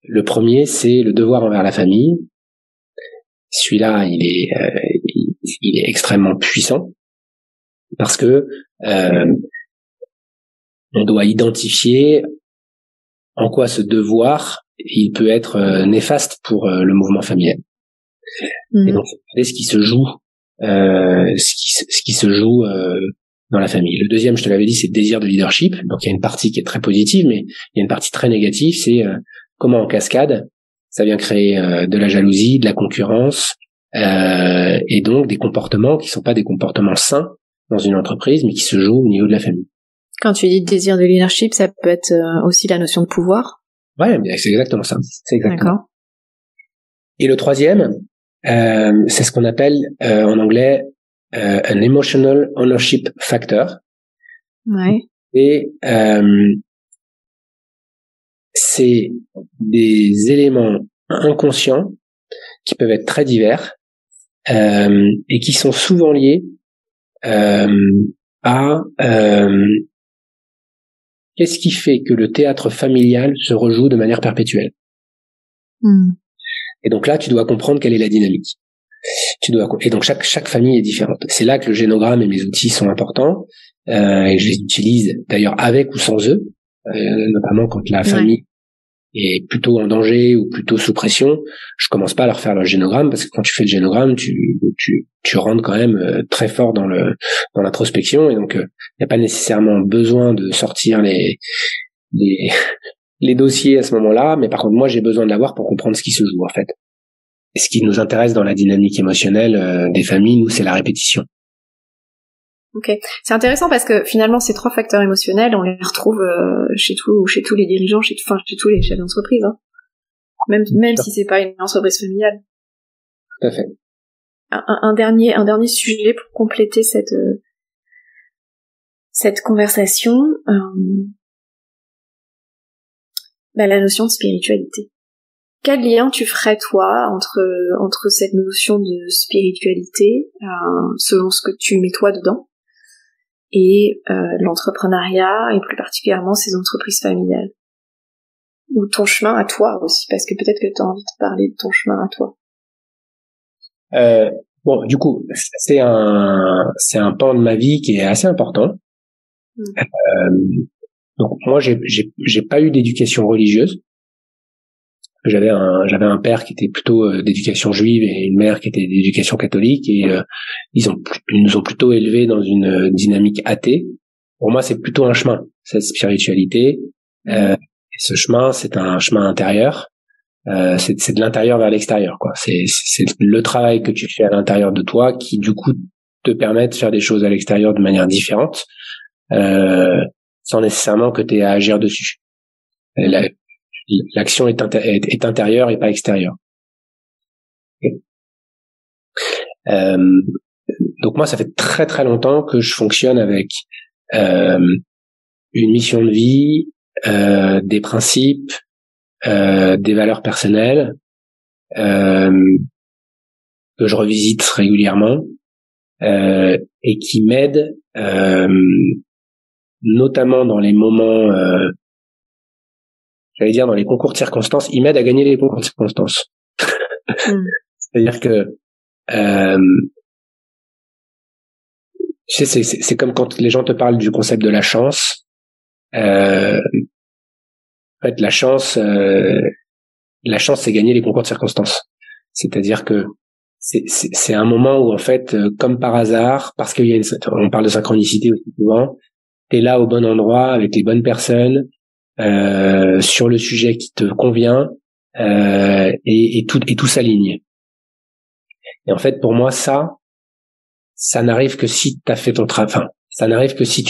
Le premier, c'est le devoir envers la famille. Celui-là, il est extrêmement puissant parce que on doit identifier en quoi ce devoir il peut être néfaste pour le mouvement familial. Et donc, c'est ce qui se joue, ce qui se joue dans la famille. Le deuxième, je te l'avais dit, c'est le désir de leadership. Donc, il y a une partie qui est très positive, mais il y a une partie très négative. C'est comment en cascade, ça vient créer de la jalousie, de la concurrence, et donc des comportements qui sont pas des comportements sains dans une entreprise, mais qui se jouent au niveau de la famille. Quand tu dis désir de leadership, ça peut être aussi la notion de pouvoir. Ouais, c'est exactement ça. C'est exactement. D'accord. Et le troisième, c'est ce qu'on appelle en anglais un emotional ownership factor. Ouais. Et c'est des éléments inconscients qui peuvent être très divers et qui sont souvent liés à qu'est-ce qui fait que le théâtre familial se rejoue de manière perpétuelle. Et donc là, tu dois comprendre quelle est la dynamique. Et donc chaque famille est différente. C'est là que le génogramme et mes outils sont importants. Et je les utilise d'ailleurs avec ou sans eux, notamment quand la famille est plutôt en danger ou plutôt sous pression. Je commence pas à leur faire leur génogramme parce que quand tu fais le génogramme, tu rentres quand même très fort dans l'introspection et donc il n'y a pas nécessairement besoin de sortir les dossiers à ce moment-là, mais par contre moi j'ai besoin de l'avoir pour comprendre ce qui se joue en fait. Et ce qui nous intéresse dans la dynamique émotionnelle des familles, nous, c'est la répétition. Ok, c'est intéressant parce que finalement ces 3 facteurs émotionnels, on les retrouve chez tous les dirigeants, chez tous les chefs d'entreprise, hein. Même si c'est pas une entreprise familiale. Tout à fait. Un dernier sujet pour compléter cette conversation, la notion de spiritualité. Quel lien tu ferais toi entre cette notion de spiritualité, selon ce que tu mets toi dedans, et l'entrepreneuriat, et plus particulièrement ces entreprises familiales? Ou ton chemin à toi aussi, parce que peut-être que tu as envie de parler de ton chemin à toi. Bon, du coup, c'est un pan de ma vie qui est assez important. Donc moi, j'ai pas eu d'éducation religieuse. J'avais un père qui était plutôt d'éducation juive et une mère qui était d'éducation catholique et ils nous ont plutôt élevés dans une dynamique athée. Pour moi, c'est plutôt un chemin, cette spiritualité. Et ce chemin, c'est un chemin intérieur. C'est de l'intérieur vers l'extérieur, quoi. C'est le travail que tu fais à l'intérieur de toi qui, du coup, te permet de faire des choses à l'extérieur de manière différente, sans nécessairement que tu aies à agir dessus. L'action est intérieure et pas extérieure. Donc moi, ça fait très très longtemps que je fonctionne avec une mission de vie, des principes, des valeurs personnelles que je revisite régulièrement et qui m'aident notamment dans les moments j'allais dire dans les concours de circonstances, il m'aide à gagner les concours de circonstances. C'est-à-dire que tu sais, c'est comme quand les gens te parlent du concept de la chance. En fait, la chance, c'est gagner les concours de circonstances. C'est-à-dire que c'est un moment où en fait, comme par hasard, parce qu'il y a on parle de synchronicité aussi souvent, t'es là au bon endroit avec les bonnes personnes, sur le sujet qui te convient, et tout s'aligne. Et en fait, pour moi, ça n'arrive que si t'as fait ton travail. Enfin, ça n'arrive que si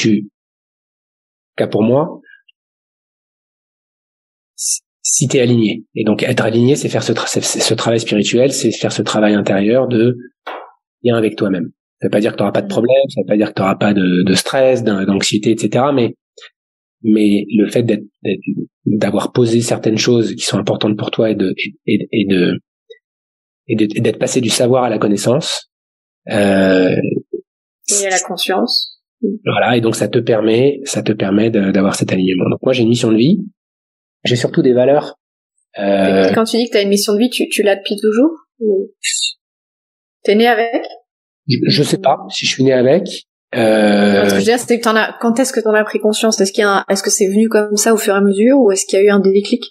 cas pour moi, si t'es aligné. Et donc, être aligné, c'est faire ce travail spirituel, c'est faire ce travail intérieur de lien avec toi-même. Ça veut pas dire que t'auras pas de problème, ça veut pas dire que t'auras pas de stress, d'anxiété, etc. Mais le fait d'avoir posé certaines choses qui sont importantes pour toi et d'être passé du savoir à la connaissance, et à la conscience. Voilà, et donc ça te permet d'avoir cet alignement. Donc moi j'ai une mission de vie, j'ai surtout des valeurs. Quand tu dis que tu as une mission de vie, tu l'as depuis toujours ou t'es né avec? Je sais pas si je suis né avec. Ce que je veux dire, c'est que quand est-ce que t'en as pris conscience? Est-ce que c'est venu comme ça au fur et à mesure ou est-ce qu'il y a eu un déclic?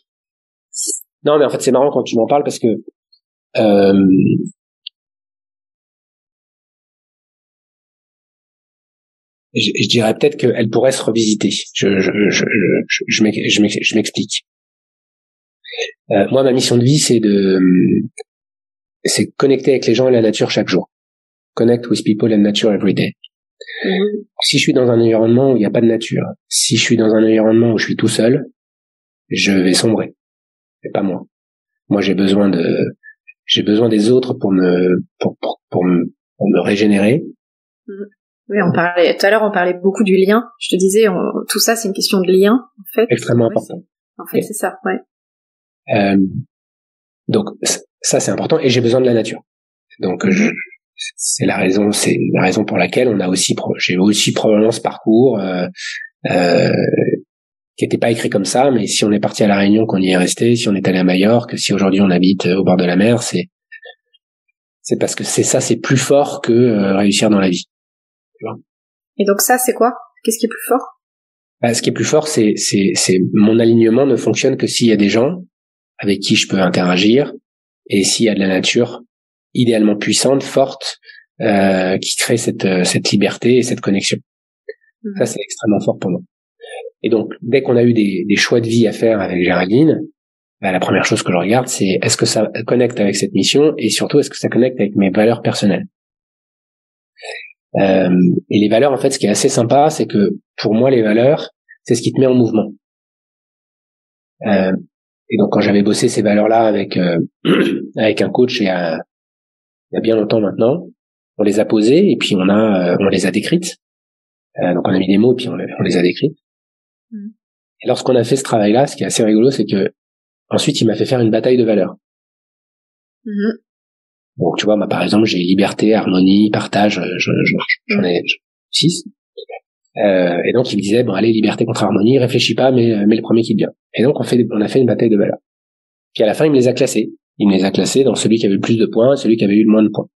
Non, mais en fait c'est marrant quand tu m'en parles parce que je dirais peut-être qu'elle pourrait se revisiter. Je m'explique. Moi, ma mission de vie, c'est connecter avec les gens et la nature chaque jour. Connect with people and nature every day. Si je suis dans un environnement où il n'y a pas de nature, si je suis dans un environnement où je suis tout seul, je vais sombrer. C'est pas moi. Moi, j'ai besoin des autres pour me régénérer. Oui, tout à l'heure, on parlait beaucoup du lien. Je te disais, tout ça, c'est une question de lien, en fait. Extrêmement important. En fait, c'est ça, ouais. Donc, ça, c'est important, et j'ai besoin de la nature. Donc, c'est la raison pour laquelle j'ai aussi probablement ce parcours, qui était pas écrit comme ça, mais si on est parti à La Réunion, qu'on y est resté, si on est allé à Majorque, si aujourd'hui on habite au bord de la mer, c'est parce que c'est plus fort que réussir dans la vie. Et donc ça, c'est quoi? Qu'est-ce qui est plus fort? Ce qui est plus fort, c'est mon alignement ne fonctionne que s'il y a des gens avec qui je peux interagir et s'il y a de la nature idéalement puissante, forte, qui crée cette liberté et cette connexion. Ça, c'est extrêmement fort pour moi. Et donc, dès qu'on a eu des choix de vie à faire avec Géraldine, la première chose que je regarde, c'est est-ce que ça connecte avec cette mission et surtout est-ce que ça connecte avec mes valeurs personnelles. Et les valeurs, en fait, ce qui est assez sympa, c'est que pour moi, les valeurs, c'est ce qui te met en mouvement. Et donc, quand j'avais bossé ces valeurs-là avec un coach il y a bien longtemps maintenant, on les a posées et puis on les a décrites. Donc, on a mis des mots et puis on les a décrites. Et lorsqu'on a fait ce travail-là, ce qui est assez rigolo, c'est que ensuite, il m'a fait faire une bataille de valeurs. Donc, tu vois, par exemple, j'ai liberté, harmonie, partage, j'en ai 6. Et donc, il me disait, bon, allez, liberté contre harmonie, réfléchis pas, mais le premier qui te vient. Et donc, on a fait une bataille de valeurs. Puis à la fin, il me les a classés. Il me les a classés dans celui qui avait le plus de points et celui qui avait eu le moins de points.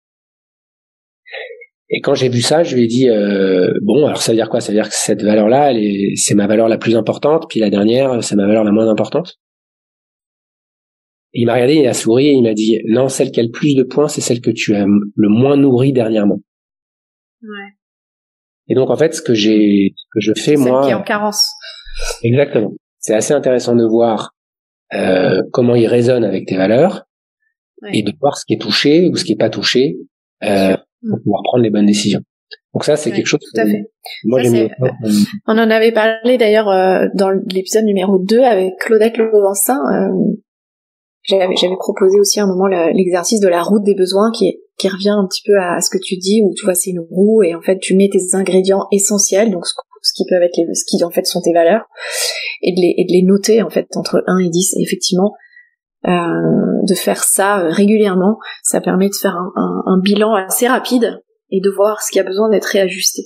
Et quand j'ai vu ça, je lui ai dit, bon, alors ça veut dire quoi? Ça veut dire que cette valeur-là, c'est ma valeur la plus importante, puis la dernière, c'est ma valeur la moins importante. Et il m'a regardé, il a souri et il m'a dit, non, celle qui a le plus de points, c'est celle que tu as le moins nourrie dernièrement. Ouais. Et donc, en fait, ce que je fais, moi. Celle qui est en carence. Exactement. C'est assez intéressant de voir, comment ils résonnent avec tes valeurs. Ouais. Et de voir ce qui est touché ou ce qui est pas touché, pour pouvoir prendre les bonnes décisions. Donc ça, c'est quelque chose. Tout à fait. Moi, j'aime bien. On en avait parlé d'ailleurs, dans l'épisode numéro 2 avec Claudette Levancin, j'avais proposé aussi à un moment l'exercice de la route des besoins qui revient un petit peu à ce que tu dis, où tu vois c'est une roue et en fait tu mets tes ingrédients essentiels, donc ce qui peuvent être ce qui en fait sont tes valeurs, et de les noter en fait entre 1 et 10, et effectivement de faire ça régulièrement, ça permet de faire un bilan assez rapide et de voir ce qui a besoin d'être réajusté.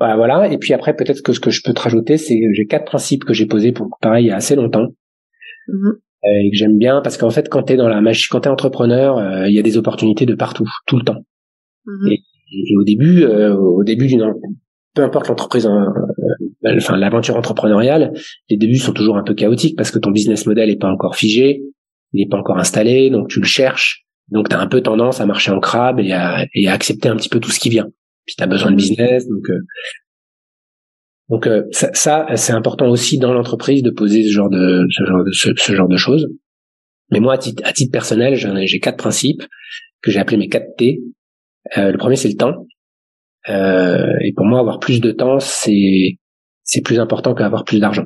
Voilà. Et puis après, peut-être que ce que je peux te rajouter, c'est que j'ai 4 principes que j'ai posés pour pareil il y a assez longtemps. Et que j'aime bien parce qu'en fait, quand t'es dans la machine, quand t'es entrepreneur, il y a des opportunités de partout, tout le temps. Et au début peu importe l'entreprise, enfin l'aventure entrepreneuriale, les débuts sont toujours un peu chaotiques parce que ton business model est pas encore figé, il est pas encore installé, donc tu le cherches, donc t'as un peu tendance à marcher en crabe et à accepter un petit peu tout ce qui vient. Puis t'as besoin de business, donc ça c'est important aussi dans l'entreprise de poser ce genre de choses. Mais moi à titre personnel, j'ai 4 principes que j'ai appelés mes 4 T. Le premier c'est le temps. Et pour moi, avoir plus de temps, c'est plus important qu'avoir plus d'argent.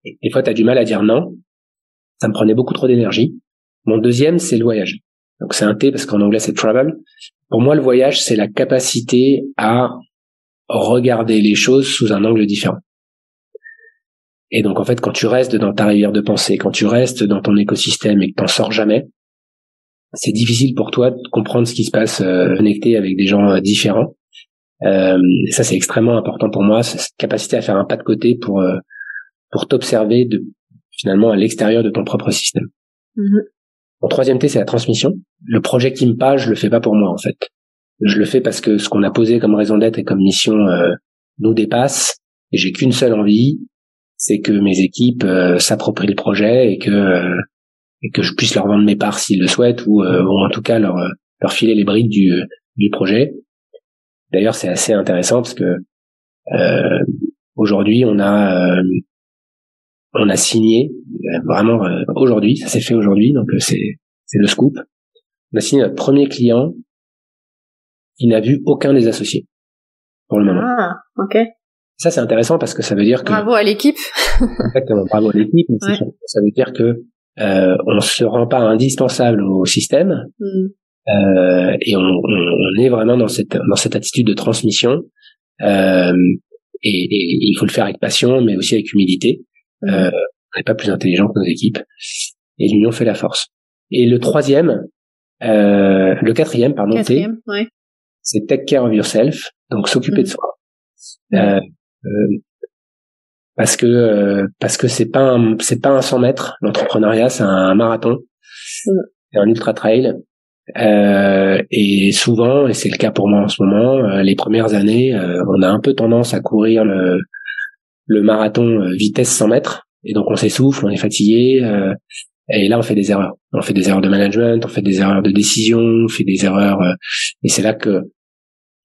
Et des fois, t'as du mal à dire non. Ça me prenait beaucoup trop d'énergie. Mon deuxième, c'est le voyage. Donc c'est un T parce qu'en anglais c'est travel. Pour moi, le voyage, c'est la capacité à regarder les choses sous un angle différent. Et donc en fait, quand tu restes dans ta rivière de pensée, quand tu restes dans ton écosystème et que t'en sors jamais, c'est difficile pour toi de comprendre ce qui se passe connecté avec des gens différents. Et ça, c'est extrêmement important pour moi, cette capacité à faire un pas de côté pour t'observer finalement à l'extérieur de ton propre système. Mon troisième T, c'est la transmission. Le projet qui me passe, je le fais pas pour moi en fait. Je le fais parce que ce qu'on a posé comme raison d'être et comme mission nous dépasse. Et j'ai qu'une seule envie, c'est que mes équipes s'approprient le projet et que je puisse leur vendre mes parts s'ils le souhaitent ou en tout cas leur filer les brides du projet. D'ailleurs, c'est assez intéressant parce que aujourd'hui on a signé vraiment aujourd'hui, ça s'est fait aujourd'hui, donc c'est le scoop. On a signé notre premier client qui n'a vu aucun des associés pour le moment. Ah, ok. Ça c'est intéressant parce que ça veut dire que bravo à l'équipe. Exactement, bravo à l'équipe. Mais ça veut dire que on se rend pas indispensable au système et on est vraiment dans cette attitude de transmission et il faut le faire avec passion mais aussi avec humilité. On n'est pas plus intelligent que nos équipes et l'union fait la force. Et le quatrième, c'est take care of yourself, donc s'occuper de soi. Parce que c'est pas un 100 mètres, l'entrepreneuriat c'est un marathon, c'est un ultra trail. Et souvent, et c'est le cas pour moi en ce moment, les premières années, on a un peu tendance à courir le marathon vitesse 100 mètres, et donc on s'essouffle, on est fatigué, et là on fait des erreurs. On fait des erreurs de management, on fait des erreurs de décision, on fait des erreurs, et c'est là que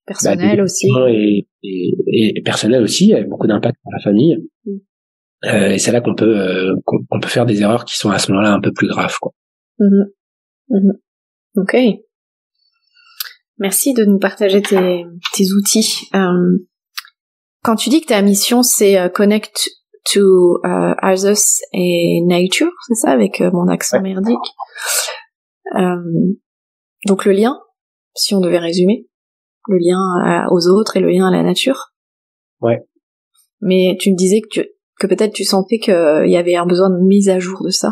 personnel aussi et personnel aussi, avec beaucoup d'impact pour la famille. Et c'est là qu'on peut faire des erreurs qui sont à ce moment-là un peu plus graves, quoi. Ok. Merci de nous partager tes outils. Quand tu dis que ta mission c'est connect to others et nature, c'est ça, avec mon accent merdique. Donc le lien, si on devait résumer, le lien aux autres et le lien à la nature. Ouais. Mais tu me disais que peut-être tu sentais qu'il y avait un besoin de mise à jour de ça.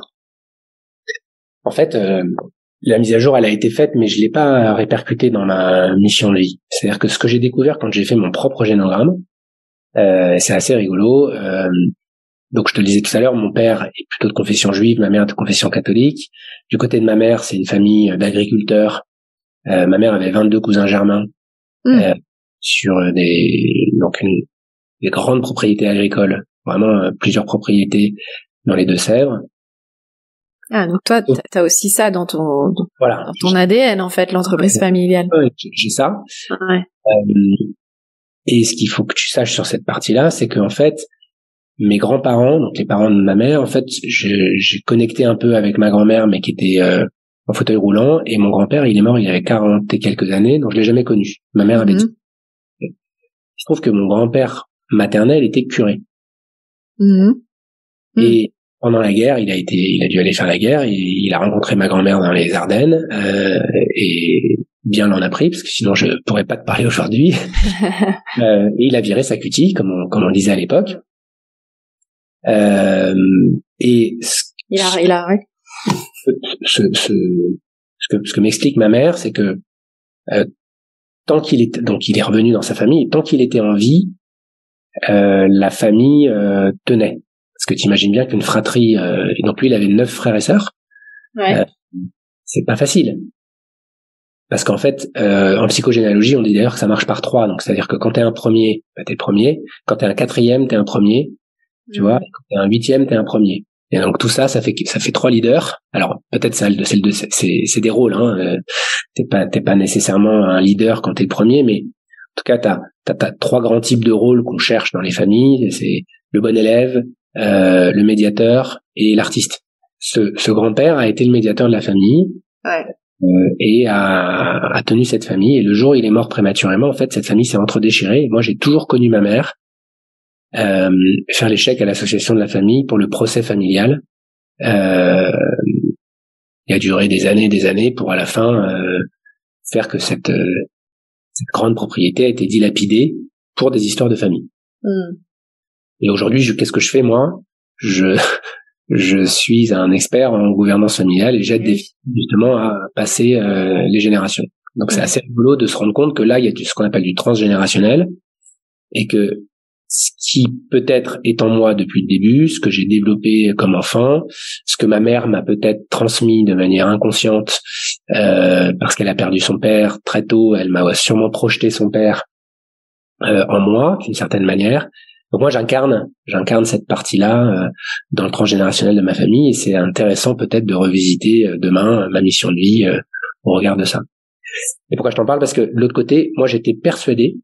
En fait, la mise à jour, elle a été faite, mais je l'ai pas répercutée dans ma mission de vie. C'est-à-dire que ce que j'ai découvert quand j'ai fait mon propre génogramme, c'est assez rigolo. Donc, je te le disais tout à l'heure, mon père est plutôt de confession juive, ma mère est de confession catholique. Du côté de ma mère, c'est une famille d'agriculteurs. Ma mère avait 22 cousins germains sur des grandes propriétés agricoles, vraiment plusieurs propriétés dans les Deux-Sèvres. Ah, donc toi, t'as aussi ça dans ton ADN, en fait, l'entreprise familiale. Ouais, j'ai ça. Ouais. Et ce qu'il faut que tu saches sur cette partie-là, c'est que en fait, mes grands-parents, donc les parents de ma mère, en fait, j'ai connecté un peu avec ma grand-mère, mais qui était en fauteuil roulant, et mon grand-père, il est mort il y avait 40 et quelques années, donc je l'ai jamais connu. Ma mère avait dit. Il se trouve que mon grand-père maternel était curé. Et pendant la guerre, il a dû aller faire la guerre, et il a rencontré ma grand-mère dans les Ardennes, et bien l'en a pris, parce que sinon je pourrais pas te parler aujourd'hui. Et il a viré sa cutie, comme on disait à l'époque. Et il a ouais. Ce que m'explique ma mère, c'est que donc il est revenu dans sa famille, et tant qu'il était en vie, la famille tenait. Parce que tu imagines bien qu'une fratrie, et donc lui il avait 9 frères et sœurs, c'est pas facile. Parce qu'en fait, en psychogénéalogie, on dit d'ailleurs que ça marche par 3. Donc, c'est-à-dire que quand t'es un premier, bah, t'es le premier. Quand t'es un 4e, t'es un premier. Tu vois. Et quand t'es un 8e, t'es un premier. Et donc, tout ça, ça fait 3 leaders. Alors, peut-être c'est des rôles, hein. T'es pas nécessairement un leader quand t'es le premier, mais en tout cas, t'as 3 grands types de rôles qu'on cherche dans les familles. C'est le bon élève, le médiateur et l'artiste. Ce grand-père a été le médiateur de la famille. Et a tenu cette famille. Et le jour où il est mort prématurément, en fait, cette famille s'est entredéchirée. Et moi, j'ai toujours connu ma mère faire l'échec à l'association de la famille pour le procès familial. Il a duré des années pour à la fin faire que cette grande propriété a été dilapidée pour des histoires de famille. Et aujourd'hui, qu'est-ce que je fais, moi? Je suis un expert en gouvernance familiale et j'aide des filles justement à passer les générations. Donc c'est assez rigolo de se rendre compte que là, il y a ce qu'on appelle du transgénérationnel et que ce qui peut-être est en moi depuis le début, ce que j'ai développé comme enfant, ce que ma mère m'a peut-être transmis de manière inconsciente parce qu'elle a perdu son père très tôt, elle m'a sûrement projeté son père en moi d'une certaine manière. Donc moi j'incarne cette partie-là dans le transgénérationnel de ma famille et c'est intéressant peut-être de revisiter demain ma mission de vie au regard de ça. Et pourquoi je t'en parle? Parce que de l'autre côté, moi j'étais persuadé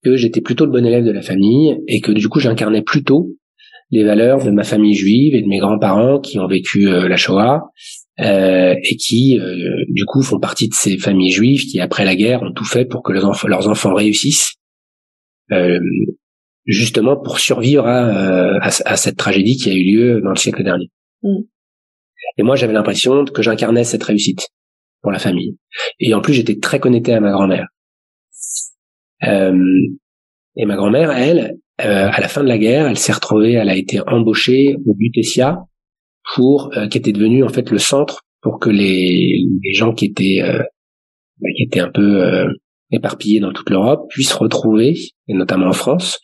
que j'étais plutôt le bon élève de la famille et que du coup j'incarnais plutôt les valeurs de ma famille juive et de mes grands-parents qui ont vécu la Shoah et qui du coup font partie de ces familles juives qui après la guerre ont tout fait pour que leurs enfants réussissent. Justement pour survivre à cette tragédie qui a eu lieu dans le siècle dernier. Et moi, j'avais l'impression que j'incarnais cette réussite pour la famille. Et en plus, j'étais très connecté à ma grand-mère. Et ma grand-mère, elle, à la fin de la guerre, elle a été embauchée au Lutetia qui était devenu en fait le centre pour que les gens qui étaient un peu éparpillés dans toute l'Europe puissent retrouver, et notamment en France,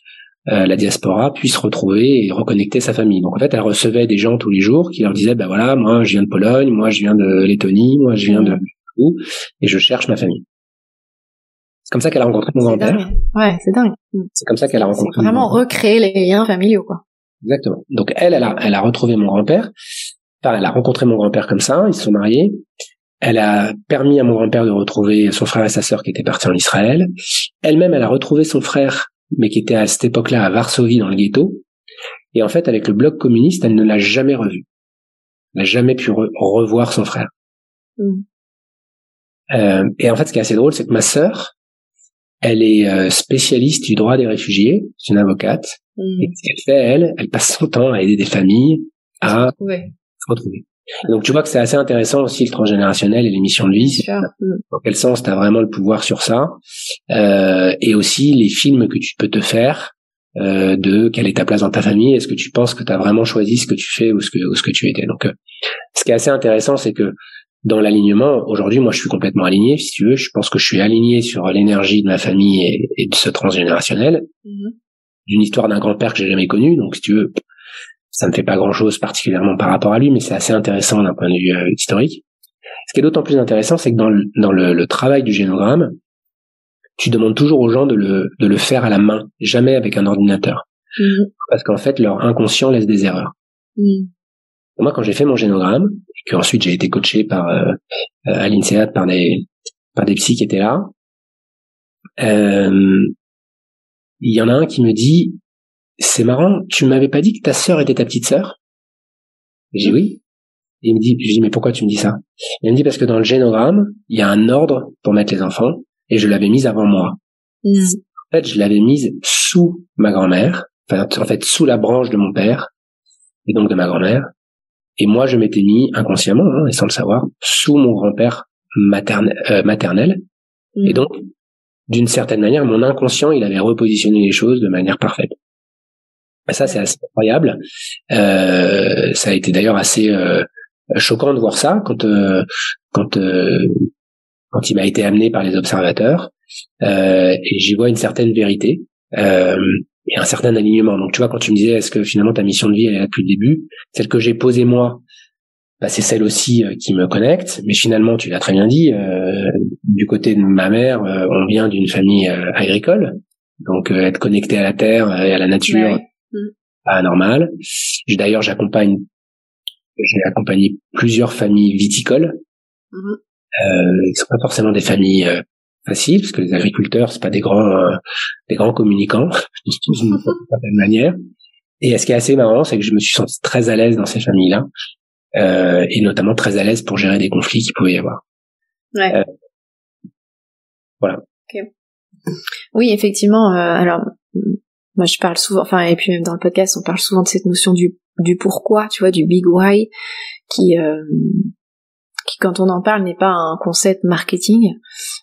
la diaspora puisse retrouver et reconnecter sa famille. Donc en fait, elle recevait des gens tous les jours qui leur disaient, voilà, moi je viens de Pologne, moi je viens de Lettonie, moi je viens de où, et je cherche ma famille. C'est comme ça qu'elle a rencontré mon grand-père. Dingue. Ouais, c'est dingue. C'est comme ça qu'elle a rencontré. C'est vraiment recréer les liens familiaux, quoi. Exactement. Donc elle a retrouvé mon grand-père. Enfin, elle a rencontré mon grand-père comme ça. Ils se sont mariés. Elle a permis à mon grand-père de retrouver son frère et sa sœur qui étaient partis en Israël. Elle-même, elle a retrouvé son frère, mais qui était à cette époque-là à Varsovie dans le ghetto. Et en fait, avec le bloc communiste, elle ne l'a jamais revu. Elle n'a jamais pu revoir son frère. Et en fait, ce qui est assez drôle, c'est que ma sœur, elle est spécialiste du droit des réfugiés, c'est une avocate. Et ce qu'elle fait, elle passe son temps à aider des familles à se retrouver. Donc tu vois que c'est assez intéressant aussi le transgénérationnel et les missions de vie. Dans quel sens tu as vraiment le pouvoir sur ça, et aussi les films que tu peux te faire de quelle est ta place dans ta famille, est-ce que tu penses que tu as vraiment choisi ce que tu fais ou ce que tu étais. Donc ce qui est assez intéressant, c'est que dans l'alignement, aujourd'hui moi je suis complètement aligné, si tu veux, je pense que je suis aligné sur l'énergie de ma famille et de ce transgénérationnel, d'une histoire d'un grand-père que j'ai jamais connu, donc si tu veux, ça ne fait pas grand-chose particulièrement par rapport à lui, mais c'est assez intéressant d'un point de vue historique. Ce qui est d'autant plus intéressant, c'est que dans le travail du génogramme, tu demandes toujours aux gens de le faire à la main, jamais avec un ordinateur. Parce qu'en fait, leur inconscient laisse des erreurs. Moi, quand j'ai fait mon génogramme, et que ensuite j'ai été coaché à l'INSEAD par des psys qui étaient là, il y en a un qui me dit, c'est marrant, tu m'avais pas dit que ta sœur était ta petite sœur? J'ai dit oui. Et je lui dis, mais pourquoi tu me dis ça? Il me dit, parce que dans le génogramme, il y a un ordre pour mettre les enfants, et je l'avais mise avant moi. En fait, je l'avais mise sous ma grand-mère, en fait, sous la branche de mon père, et donc de ma grand-mère, et moi, je m'étais mis inconsciemment, et sans le savoir, sous mon grand-père maternel, et donc, d'une certaine manière, mon inconscient, il avait repositionné les choses de manière parfaite. Et ça, c'est assez incroyable. Ça a été d'ailleurs assez choquant de voir ça quand quand il m'a été amené par les observateurs, et j'y vois une certaine vérité et un certain alignement. Donc tu vois, quand tu me disais est-ce que finalement ta mission de vie elle est là depuis le début, celle que j'ai posée moi, bah, c'est celle aussi qui me connecte. Mais finalement, tu l'as très bien dit, du côté de ma mère, on vient d'une famille agricole, donc être connecté à la terre et à la nature, pas normal. D'ailleurs, j'ai accompagné plusieurs familles viticoles. Ils sont pas forcément des familles faciles, parce que les agriculteurs, c'est pas des grands communicants d'une certaine manière. Et ce qui est assez marrant, c'est que je me suis senti très à l'aise dans ces familles-là, et notamment très à l'aise pour gérer des conflits qu'il pouvait y avoir. Ouais. Voilà. Okay. Oui, effectivement. Alors, moi, je parle souvent, enfin, et puis même dans le podcast, on parle souvent de cette notion du pourquoi, tu vois, du big why, qui quand on en parle n'est pas un concept marketing,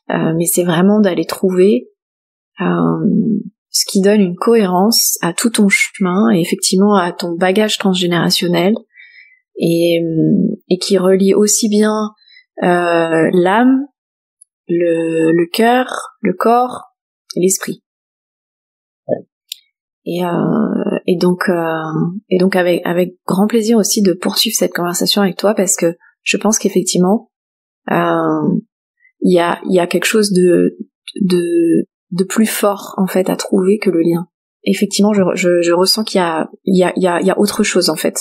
mais c'est vraiment d'aller trouver ce qui donne une cohérence à tout ton chemin et effectivement à ton bagage transgénérationnel et qui relie aussi bien l'âme, le cœur, le corps et l'esprit. Et donc avec grand plaisir aussi de poursuivre cette conversation avec toi parce que je pense qu'effectivement il y a quelque chose de plus fort en fait à trouver que le lien. Effectivement, je ressens qu'il y a autre chose en fait.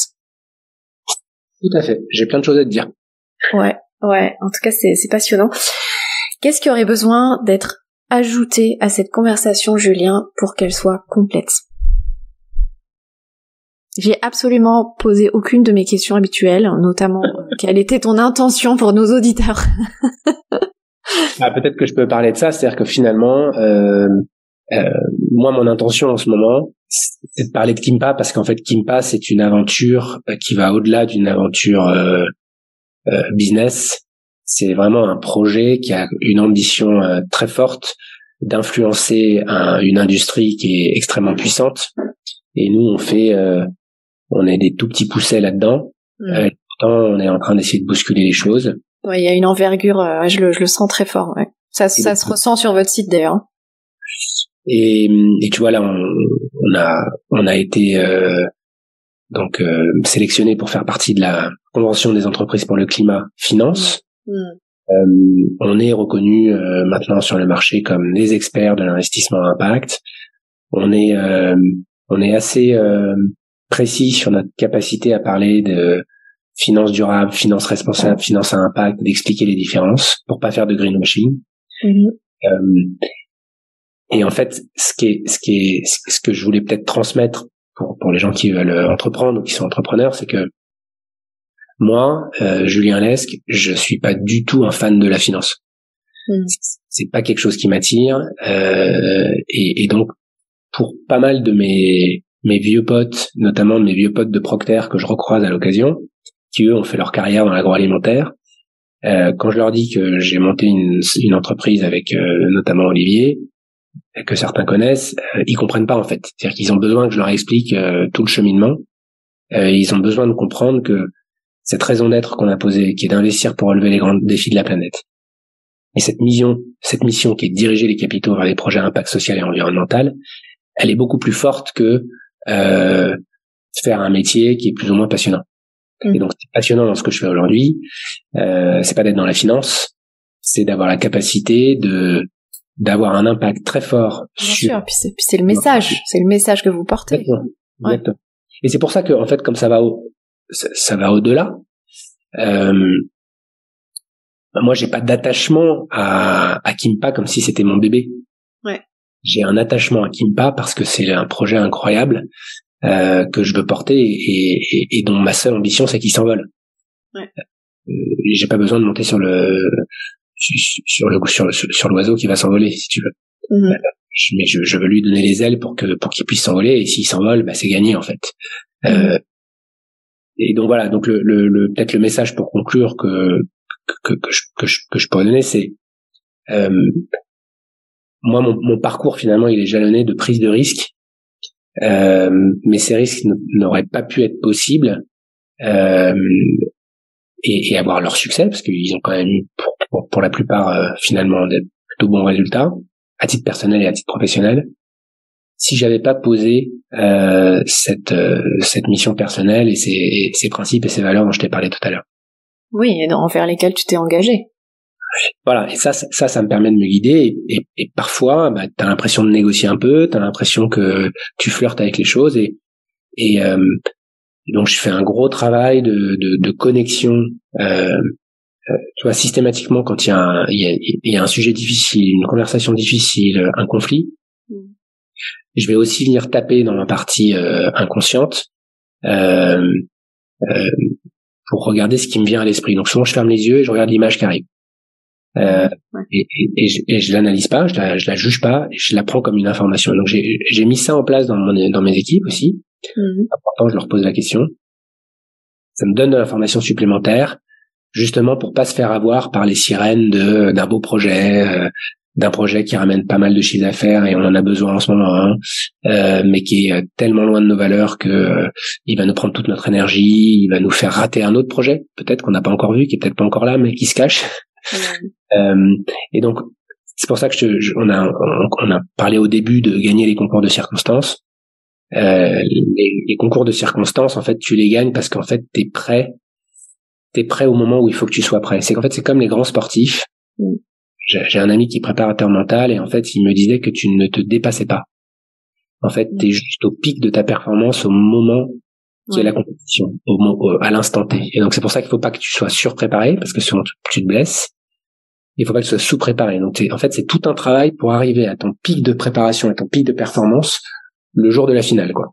Tout à fait. J'ai plein de choses à te dire. Ouais. En tout cas, c'est passionnant. Qu'est-ce qui aurait besoin d'être ajouté à cette conversation, Julien, pour qu'elle soit complète? J'ai absolument posé aucune de mes questions habituelles, notamment quelle était ton intention pour nos auditeurs. Peut-être que je peux parler de ça, c'est-à-dire que finalement, moi, mon intention en ce moment, c'est de parler de Kimpa, parce qu'en fait, Kimpa, c'est une aventure qui va au-delà d'une aventure business. C'est vraiment un projet qui a une ambition très forte d'influencer une industrie qui est extrêmement puissante. Et nous, on est des tout petits poussets là-dedans. Pourtant, on est en train d'essayer de bousculer les choses. Ouais, il y a une envergure, je le sens très fort. Ouais. Ça se ressent sur votre site d'ailleurs. Et tu vois là, on a été sélectionné pour faire partie de la Convention des entreprises pour le climat finance. On est reconnu maintenant sur le marché comme les experts de l'investissement à impact. On est assez précis sur notre capacité à parler de finance durable, finance responsable, finance à impact, d'expliquer les différences pour pas faire de greenwashing. Et en fait, ce que je voulais peut-être transmettre pour les gens qui veulent entreprendre ou qui sont entrepreneurs, c'est que moi, Julien Lesque, je suis pas du tout un fan de la finance. C'est pas quelque chose qui m'attire. Et donc, pour pas mal de mes vieux potes, notamment de mes vieux potes de Procter que je recroise à l'occasion, qui eux ont fait leur carrière dans l'agroalimentaire, quand je leur dis que j'ai monté une entreprise avec notamment Olivier, que certains connaissent, ils comprennent pas en fait. C'est-à-dire qu'ils ont besoin que je leur explique tout le cheminement. Ils ont besoin de comprendre que cette raison d'être qu'on a posée, qui est d'investir pour relever les grands défis de la planète, et cette mission qui est de diriger les capitaux vers les projets à impact social et environnemental, elle est beaucoup plus forte que faire un métier qui est plus ou moins passionnant. Et donc c'est passionnant dans ce que je fais aujourd'hui. C'est pas d'être dans la finance, c'est d'avoir la capacité d'avoir un impact très fort. Bien sûr, puis c'est le message, que vous portez. Exactement. Et c'est pour ça que en fait, comme ça va au-delà. Moi, j'ai pas d'attachement à Kimpa comme si c'était mon bébé. Ouais. J'ai un attachement à Kimpa parce que c'est un projet incroyable que je veux porter et dont ma seule ambition c'est qu'il s'envole. Ouais. J'ai pas besoin de monter sur l'oiseau qui va s'envoler, si tu veux. Mais je veux lui donner les ailes pour qu'il puisse s'envoler, et s'il s'envole, bah c'est gagné en fait. Et donc voilà, donc peut-être le message pour conclure que je pourrais donner, c'est moi mon parcours finalement il est jalonné de prise de risques, mais ces risques n'auraient pas pu être possibles et avoir leur succès, parce qu'ils ont quand même eu pour la plupart finalement des plutôt bons résultats à titre personnel et à titre professionnel. Si j'avais pas posé cette mission personnelle et ces principes et ces valeurs dont je t'ai parlé tout à l'heure. Oui, et envers lesquels tu t'es engagé. Voilà, et ça me permet de me guider, et parfois, t'as l'impression de négocier un peu, t'as l'impression que tu flirtes avec les choses, et donc je fais un gros travail de connexion, tu vois, systématiquement quand il y a un sujet difficile, une conversation difficile, un conflit, je vais aussi venir taper dans ma partie inconsciente, pour regarder ce qui me vient à l'esprit. Donc souvent je ferme les yeux et je regarde l'image qui arrive. Et je l'analyse pas, je la juge pas, je la prends comme une information. Donc j'ai mis ça en place dans mes équipes aussi. Important, je leur pose la question. Ça me donne de l'information supplémentaire, justement pour pas se faire avoir par les sirènes d'un beau projet, d'un projet qui ramène pas mal de chiffre d'affaires et on en a besoin en ce moment, mais qui est tellement loin de nos valeurs que il va nous prendre toute notre énergie, il va nous faire rater un autre projet, peut-être qu'on n'a pas encore vu, qui est peut-être pas encore là, mais qui se cache. Et donc c'est pour ça que on a parlé au début de gagner les concours de circonstances. Les concours de circonstances, en fait, tu les gagnes parce qu'en fait t'es prêt au moment où il faut que tu sois prêt. C'est qu'en fait c'est comme les grands sportifs. J'ai un ami qui est préparateur mental et en fait il me disait que tu ne te dépassais pas. En fait t'es juste au pic de ta performance au moment qui est la compétition, à l'instant T. Et donc c'est pour ça qu'il faut pas que tu sois surpréparé parce que sinon tu te blesses. Il faut pas que tu sois sous-préparé. Donc en fait c'est tout un travail pour arriver à ton pic de préparation, à ton pic de performance le jour de la finale, quoi.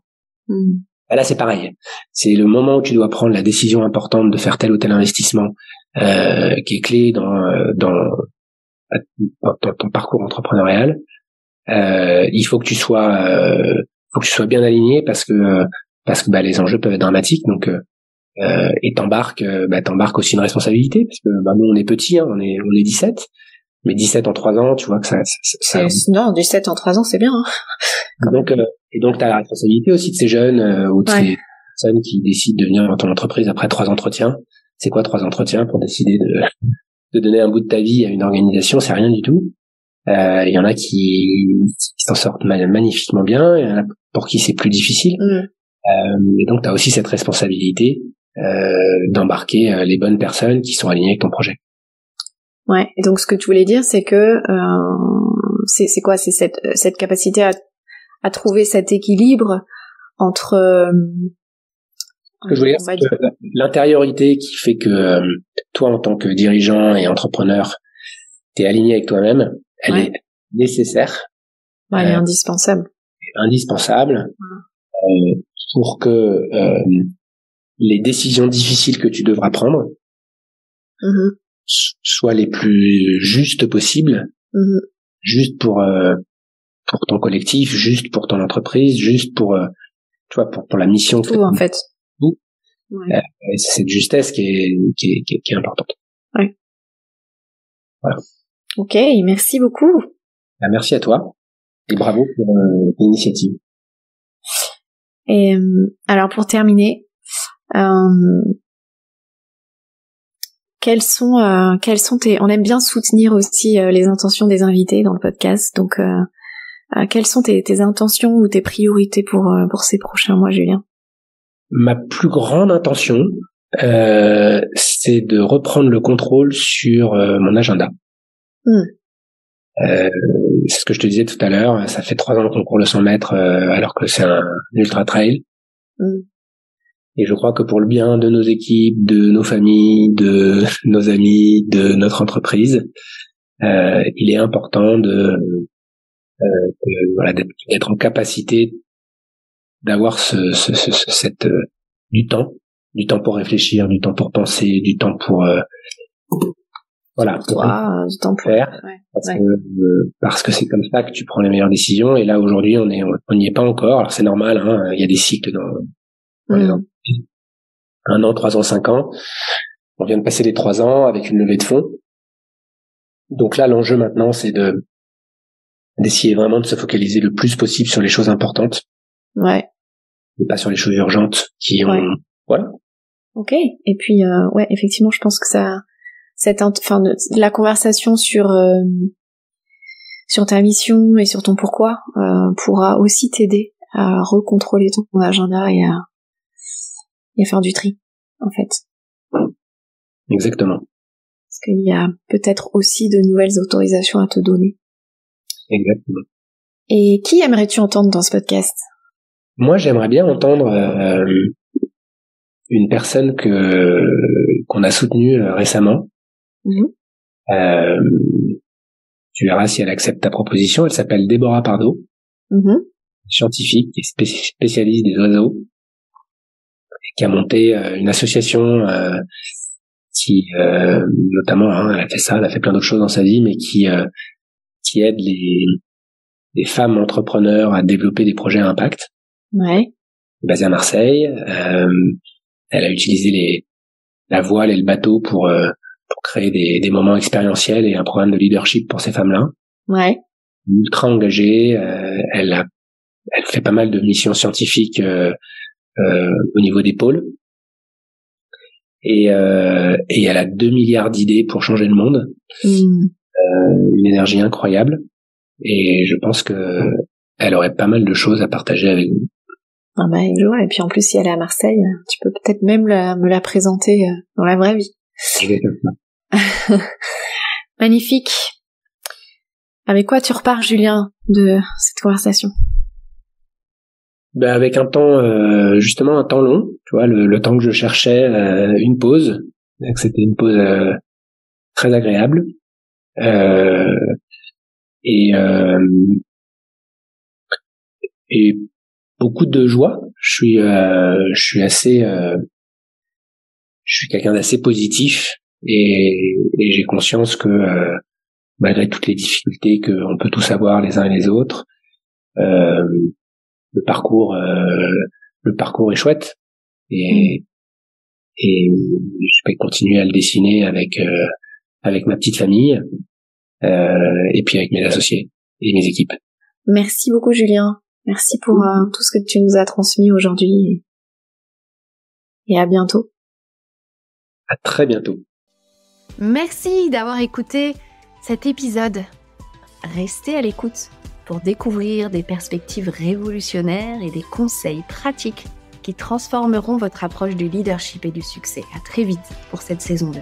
Là c'est pareil. C'est le moment où tu dois prendre la décision importante de faire tel ou tel investissement qui est clé dans ton parcours entrepreneurial. Il faut que tu sois bien aligné parce que les enjeux peuvent être dramatiques, donc et t'embarques aussi une responsabilité parce que nous on est petits, on est 17, mais 17 en 3 ans, tu vois que ça non, 17 en 3 ans c'est bien, hein. Donc t'as la responsabilité aussi de ces jeunes ou de ces personnes qui décident de venir dans ton entreprise après 3 entretiens. C'est quoi 3 entretiens pour décider de donner un bout de ta vie à une organisation? C'est rien du tout. Il y en a qui s'en sortent magnifiquement bien, il y en a pour qui c'est plus difficile. Et donc t'as aussi cette responsabilité d'embarquer les bonnes personnes qui sont alignées avec ton projet. Ouais, et donc ce que tu voulais dire c'est que c'est quoi, c'est cette capacité à trouver cet équilibre entre ce que je voulais dire, c'est que l'intériorité qui fait que toi en tant que dirigeant et entrepreneur t'es aligné avec toi-même, elle est nécessaire. Elle est indispensable. Pour que les décisions difficiles que tu devras prendre soient les plus justes possibles, juste pour ton collectif, juste pour ton entreprise, juste pour tu vois pour la mission. Tout en fait. Tout. Et c'est cette justesse qui est importante. Ouais. Voilà. Ok, merci beaucoup. Merci à toi et bravo pour l'initiative. Et alors pour terminer, quelles sont tes, on aime bien soutenir aussi les intentions des invités dans le podcast, donc quelles sont tes intentions ou tes priorités pour ces prochains mois, Julien? Ma plus grande intention, c'est de reprendre le contrôle sur mon agenda. C'est ce que je te disais tout à l'heure, ça fait 3 ans qu'on court le 100 mètres alors que c'est un ultra trail. Et je crois que pour le bien de nos équipes, de nos familles, de nos amis, de notre entreprise, il est important d'être en capacité d'avoir du temps pour réfléchir, du temps pour penser, du temps pour du temps pour faire, parce que c'est comme ça que tu prends les meilleures décisions. Et là aujourd'hui on n'y est pas encore. Alors c'est normal, hein, il y a des cycles dans les entreprises. 1 an, 3 ans, 5 ans. On vient de passer les 3 ans avec une levée de fonds. Donc là l'enjeu maintenant c'est d'essayer vraiment de se focaliser le plus possible sur les choses importantes. Et pas sur les choses urgentes qui ont Ok. Et puis, ouais, effectivement, je pense que la conversation sur ta mission et sur ton pourquoi pourra aussi t'aider à recontrôler ton agenda et à faire du tri, en fait. Exactement. Parce qu'il y a peut-être aussi de nouvelles autorisations à te donner. Exactement. Et qui aimerais-tu entendre dans ce podcast? Moi, j'aimerais bien entendre une personne qu'on a soutenue récemment. Tu verras si elle accepte ta proposition. Elle s'appelle Déborah Pardo, scientifique qui est spécialiste des oiseaux, et qui a monté une association qui notamment, elle a fait ça, elle a fait plein d'autres choses dans sa vie, mais qui aide les femmes entrepreneurs à développer des projets à impact. Ouais. Basée à Marseille. Elle a utilisé la voile et le bateau pour créer des moments expérientiels et un programme de leadership pour ces femmes-là. Ouais. Ultra engagée. Elle fait pas mal de missions scientifiques au niveau des pôles. Et elle a 2 milliards d'idées pour changer le monde. Une énergie incroyable. Et je pense que elle aurait pas mal de choses à partager avec vous. Ah bah, et puis en plus, si elle est à Marseille, tu peux peut-être même me la présenter dans la vraie vie. Magnifique. Avec quoi tu repars, Julien, de cette conversation? Ben avec justement un temps long, tu vois, le temps que je cherchais, une pause. Donc c'était une pause très agréable. Et beaucoup de joie. Je suis quelqu'un d'assez positif et j'ai conscience que malgré toutes les difficultés qu'on peut tous avoir les uns et les autres, le parcours est chouette et je vais continuer à le dessiner avec ma petite famille et puis avec mes associés et mes équipes. Merci beaucoup, Julien. Merci pour tout ce que tu nous as transmis aujourd'hui et à bientôt. À très bientôt. Merci d'avoir écouté cet épisode. Restez à l'écoute pour découvrir des perspectives révolutionnaires et des conseils pratiques qui transformeront votre approche du leadership et du succès. À très vite pour cette saison 2.